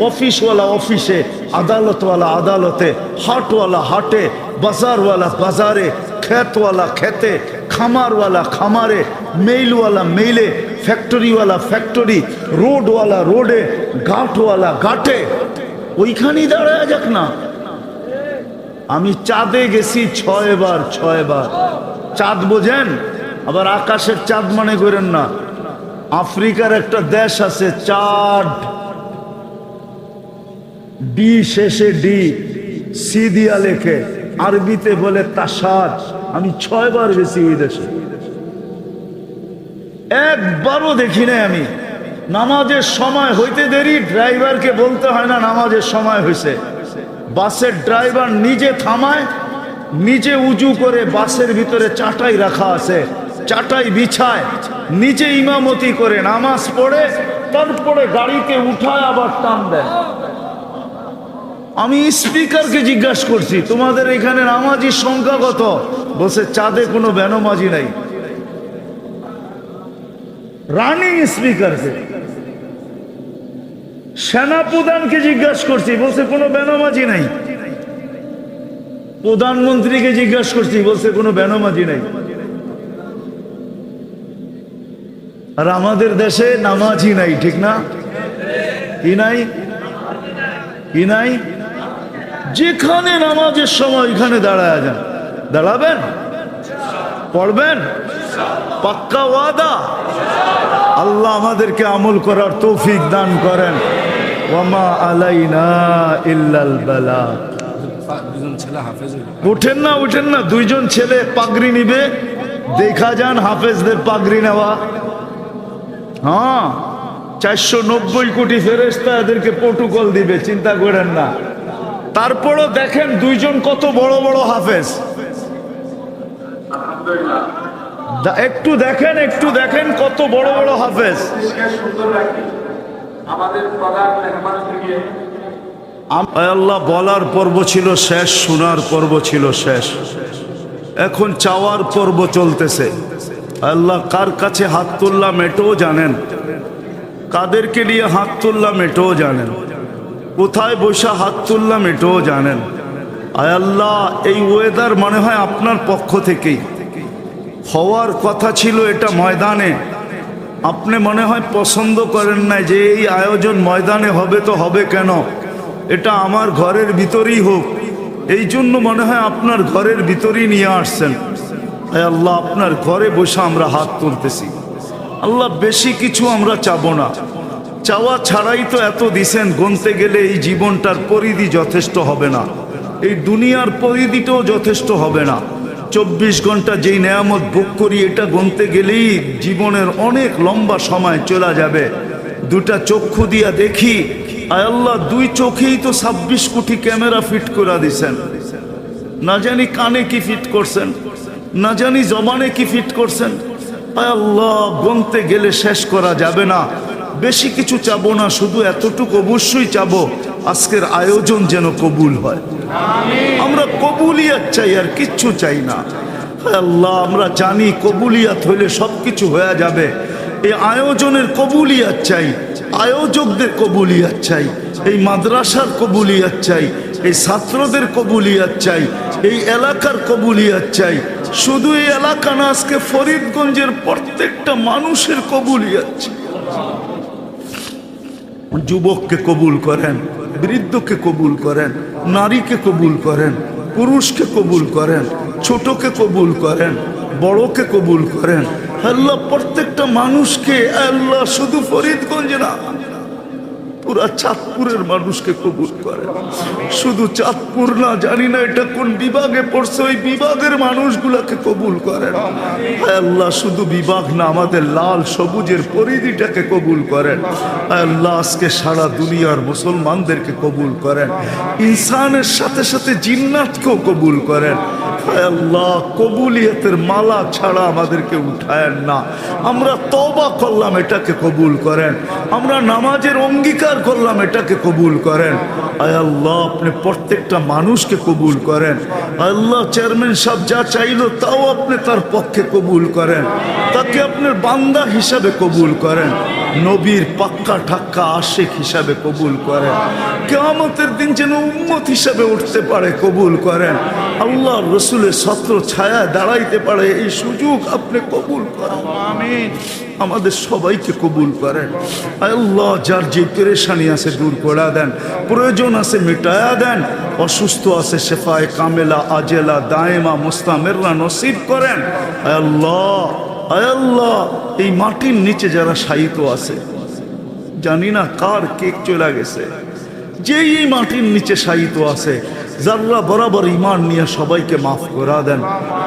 [SPEAKER 1] অফিসওয়ালা অফিসে, আদালতওয়ালা আদালতে, হাটওয়ালা হাটে, বাজারওয়ালা বাজারে, খেতওয়ালা খেতে, খামারওয়ালা খামারে, মেইলওয়ালা মেইলে, ফ্যাক্টরিওয়ালা ফ্যাক্টরি, রোডওয়ালা রোডে, ঘাটওয়ালা ঘাটে, ওইখানেই দাঁড়ায় যাক না। আমি চাঁদে গেছি 6 বার। চাঁদ বোঝেন? আবার আকাশের চাঁদ মানে করেন না। আফ্রিকার একটা দেশ আছে চাঁদ, ডি শেষে ডি, সি দিয়া লেখে, আরবিতে বলে তাসাদ। আমি 6 বার গেছি ওই দেশে, একবারও দেখি নাই আমি। নামাজের সময় হইতে দেরি, ড্রাইভারকে বলতে হয় না নামাজের সময় হয়েছে। বাসের ড্রাইভার নিজে থামায়, নিজে উজু করে বাসের ভিতরে চাটাই রাখা আছে, চাটাই বিছায়, নিজে ইমামতি করে নামাজ পড়ে, তারপরে গাড়িতে উঠায় আবার টান দেয়। আমি স্পিকারকে জিজ্ঞাসা করছি তোমাদের এখানে নামাজির সংখ্যা কত? বলছে চাঁদে কোনো বেনমাজি নাই। রানিং স্পিকারকে। সেনাপ্রধানকে জিজ্ঞাসা করছি, বলছে কোনো বেনমাজি নাই। প্রধানমন্ত্রীকে জিজ্ঞাসা করছি, বলছে কোনো বেনমাজি নাই। আর আমাদের দেশে নামাজই নাই, ঠিক না? কি নাই? কি নাই? যেখানে নামাজের সময় ওইখানে দাঁড়ায় যান। দাঁড়াবেন? পড়বেন? পাক্কা ওয়াদা? আল্লাহ আমাদেরকে আমল করার তৌফিক দান করেন। ওয়ামা আলাইনা ইল্লাল বালাগ। উঠেন না, উঠেন না, দুইজন ছেলে পাগড়ি নিবে, দেখা যান হাফেজদের পাগড়ি নেওয়া। হ্যাঁ, 490 কোটি ফেরেশতা এদেরকে প্রটোকল দিবে, চিন্তা করেন না। তারপরও দেখেন দুইজন কত বড় বড় হাফেজ। একটু দেখেন, একটু দেখেন কত বড় বড় হাফেজ। আল্লাহ বলার পর্ব ছিল শেষ, শোনার পর্ব ছিল শেষ, এখন চাওয়ার পর্ব চলতেছে। আল্লাহ কার কাছে হাত তুললাম এটাও জানেন, কাদেরকে নিয়ে হাত তুললাম এটাও জানেন, কোথায় বসে হাত তুললাম এটাও জানেন। আয় আল্লাহ, এই ওয়েদার মনে হয় আপনার পক্ষ থেকেই হওয়ার কথা ছিল। এটা ময়দানে আপনি মনে হয় পছন্দ করেন না যে এই আয়োজন ময়দানে হবে, তো হবে কেন? এটা আমার ঘরের ভিতরেই হোক, এই জন্য মনে হয় আপনার ঘরের ভিতরেই নিয়ে আসছেন। আয় আল্লাহ, আপনার ঘরে বসে আমরা হাত তুলতেছি। আল্লাহ, বেশি কিছু আমরা চাবো না, চাওয়া ছাড়াই তো এত দিছেন, গুনতে গেলে এই জীবনটার পরিধি যথেষ্ট হবে না, এই দুনিয়ার পরিধিটাও যথেষ্ট হবে না। 24 ঘন্টা যেই নেয়ামত ভোগ করি, এটা গুনতে গেলেই জীবনের অনেক লম্বা সময় চলে যাবে। দুটা চক্ষু দিয়া দেখি, আয় আল্লাহ, দুই চোখেই তো 26 কোটি ক্যামেরা ফিট করে দিছেন। না জানি কানে কি ফিট করছেন, না জানি জবানে কি ফিট করছেন। আয় আল্লাহ, গুনতে গেলে শেষ করা যাবে না। বেশি কিছু চাবো না, শুধু এতটুকু অবশ্যই চাবো, আজকের আয়োজন যেন কবুল হয়। আমরা কবুলিয়াত চাই, আর কিচ্ছু চাই না। আল্লাহ, আমরা জানি কবুলিয়াত হইলে সবকিছু হয়ে যাবে। এই আয়োজনের কবুলিয়াত চাই, আয়োজকদের কবুলিয়াত চাই, এই মাদ্রাসার কবুলিয়াত চাই, এই ছাত্রদের কবুলিয়াত চাই, এই এলাকার কবুলিয়াত চাই। শুধু এই এলাকা না, আজকে ফরিদগঞ্জের প্রত্যেকটা মানুষের কবুলিয়াত চাই। যুবককে কবুল করেন, বৃদ্ধকে কবুল করেন, নারীকে কবুল করেন, পুরুষকে কবুল করেন, ছোটকে কবুল করেন, বড়কে কবুল করেন। আল্লাহ, প্রত্যেকটা মানুষকে, আল্লাহ, শুধু ফরিদগঞ্জে না, পুরা চাঁদপুরের মানুষকে কবুল করেন। শুধু চাঁদপুর না, জানি না এটা কোন বিভাগে পড়ছে, ওই বিভাগের মানুষগুলাকে কবুল করেন। আল্লাহ, শুধু বিভাগ না, আমাদের লাল সবুজের পরিধিটাকে কবুল করেন। আল্লাহ, আজকে সারা দুনিয়ার মুসলমানদেরকে কবুল করেন। ইনসানের সাথে সাথে জিন্নাতকেও কবুল করেন। আল্লাহ, কবুলিয়তের মালা ছাড়া আমাদেরকে উঠায়েন না। আমরা তওবা করলাম, এটাকে কবুল করেন। আমরা নামাজের অঙ্গীকার করলাম, এটাকে কবুল করেন। আয় আল্লাহ, আপনি প্রত্যেকটা মানুষকে কবুল করেন। আল্লাহ, চেয়ারম্যান সাহেব যা চাইলো তাও আপনি তার পক্ষে কবুল করেন, তাকে আপনার বান্দা হিসাবে কবুল করেন, নবীর পাক্কা ঠাক্কা আশিক হিসাবে কবুল করেন। কিয়ামতের দিন যেন উম্মত হিসাবে উঠতে পারে, কবুল করেন। আল্লাহ রসুলের ছত্র ছায়া দাঁড়াইতে পারে, এই সুযোগ আপনি কবুল করেন। আমিন। আমাদের সবাইকে কবুল করেন। আল্লাহ, যার যে পেরেশানি আছে দূর করে দেন, প্রয়োজন আছে মিটায়া দেন, অসুস্থ আছে শেফায়ে কামেলা আজেলা দায়েমা মুস্তামেররা নসিব করেন। আল্লাহ, আল্লাহ, এই মাটির নিচে যারা শায়িত আছে, জানি না কার কেক চলে গেছে, যেই এই মাটির নিচে শায়িত আছে, যারা বরাবর ঈমান নিয়ে সবাইকে মাফ করে দেন।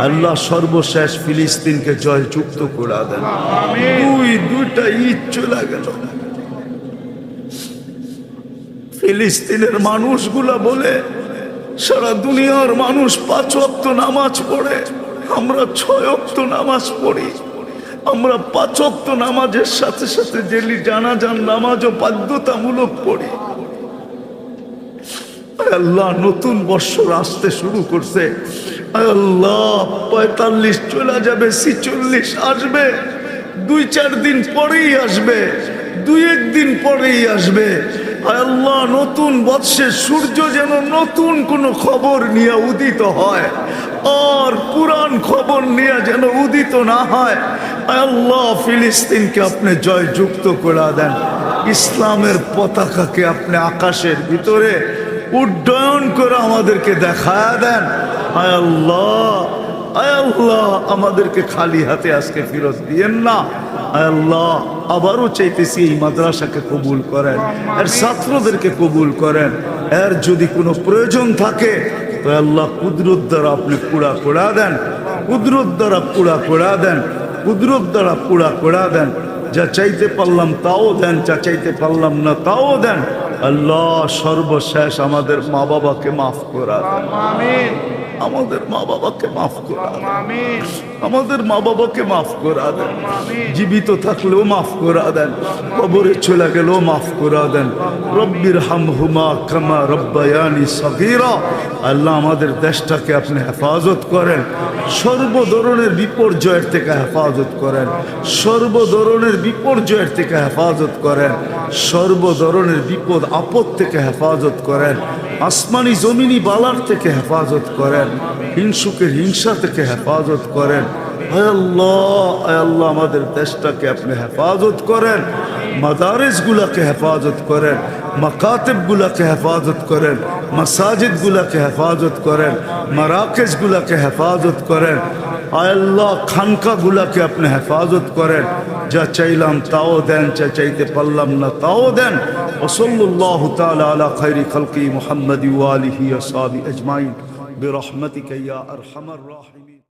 [SPEAKER 1] আল্লাহ, সর্বশেষ ফিলিস্তিনকে জয়যুক্ত করে দেন। দুইটা ঈদ চলে গেল, ফিলিস্তিনের মানুষগুলা বলে সারা দুনিয়ার মানুষ 5 ওয়াক্ত নামাজ পড়ে, আমরা 6 ওয়াক্ত নামাজ পড়ি। আমরা 5 ওয়াক্ত নামাজের সাথে সাথে ডেলি জানাজার নামাজও বাধ্যতামূলক পড়ি। আল্লাহ, নতুন বৎসর আসতে শুরু করছে। আল্লাহ, 45 চলে যাবে, 46 আসবে, 2-4 দিন পরেই আসবে, 2-1 দিন পরেই আসবে। আল্লাহ, নতুন বৎসরের সূর্য যেন নতুন কোনো খবর নিয়ে উদিত হয়, আর পুরান খবর নিয়ে যেন উদিত না হয়। আল্লাহ, ফিলিস্তিনকে আপনি জয়যুক্ত করে দেন, ইসলামের পতাকাকে আপনি আকাশের ভিতরে উড্ডয়ন করে আমাদেরকে দেখায় দেন। আয় আল্লাহ, আয় আল্লাহ, আমাদেরকে খালি হাতে আজকে ফেরত দিয়েন না। আয় আল্লাহ, আবারও চাইতেছি এই মাদ্রাসাকে কবুল করেন, এর ছাত্রদেরকে কবুল করেন। এর যদি কোনো প্রয়োজন থাকে তো আল্লাহ কুদরত দ্বারা আপনি পুরা করে দেন, কুদরত দ্বারা পুরা করে দেন, কুদরত দ্বারা পুরা করে দেন। যা চাইতে পারলাম তাও দেন, যা চাইতে পারলাম না তাও দেন। আল্লাহ, সর্বশেষ আমাদের মা বাবাকে মাফ করা দেন, আমাদের মা বাবাকে মাফ করা দেন, আমাদের মা বাবাকে মাফ করা দেন। জীবিত থাকলেও মাফ করা দেন, কবরে চলে গেলেও মাফ করা দেন। রব্বির হামহুমা কামা রব্বায়ানি সগীরা। আল্লাহ, আমাদের দেশটাকে আপনি হেফাজত করেন, সর্ব ধরনের বিপর্যয়ের থেকে হেফাজত করেন, সর্ব ধরনের বিপর্যয়ের থেকে হেফাজত করেন, সর্ব ধরনের বিপদ আপদ থেকে হেফাজত করেন, আসমানি জমিনি বালার থেকে হেফাজত করেন, হিংসুকের হিংসা থেকে হেফাজত করেন। আয় আল্লাহ, আয় আল্লাহ, আমাদের দেশটাকে আপনি হেফাজত করেন, মাদারিস গুলাকে হেফাজত করেন, মাকাতিব গুলাকে হেফাজত করেন, মাসাজিদ গুলাকে হেফাজত করেন, মারাকেজ গুলাকে হেফাজত করেন। আয় আল্লাহ, খানকা গুলাকে আপনি হেফাজত করেন। যা চাইলাম তাও দেন, যা চাইতে পারলাম না তাও দেন। ওসল্লাল্লাহু তাআলা আলা খায়রি খালকি মুহাম্মাদি ওয়া আলিহি ওয়া সাহবিহি আজমাইন বিরহমাতিকা ইয়া আরহামার রাহিমিন।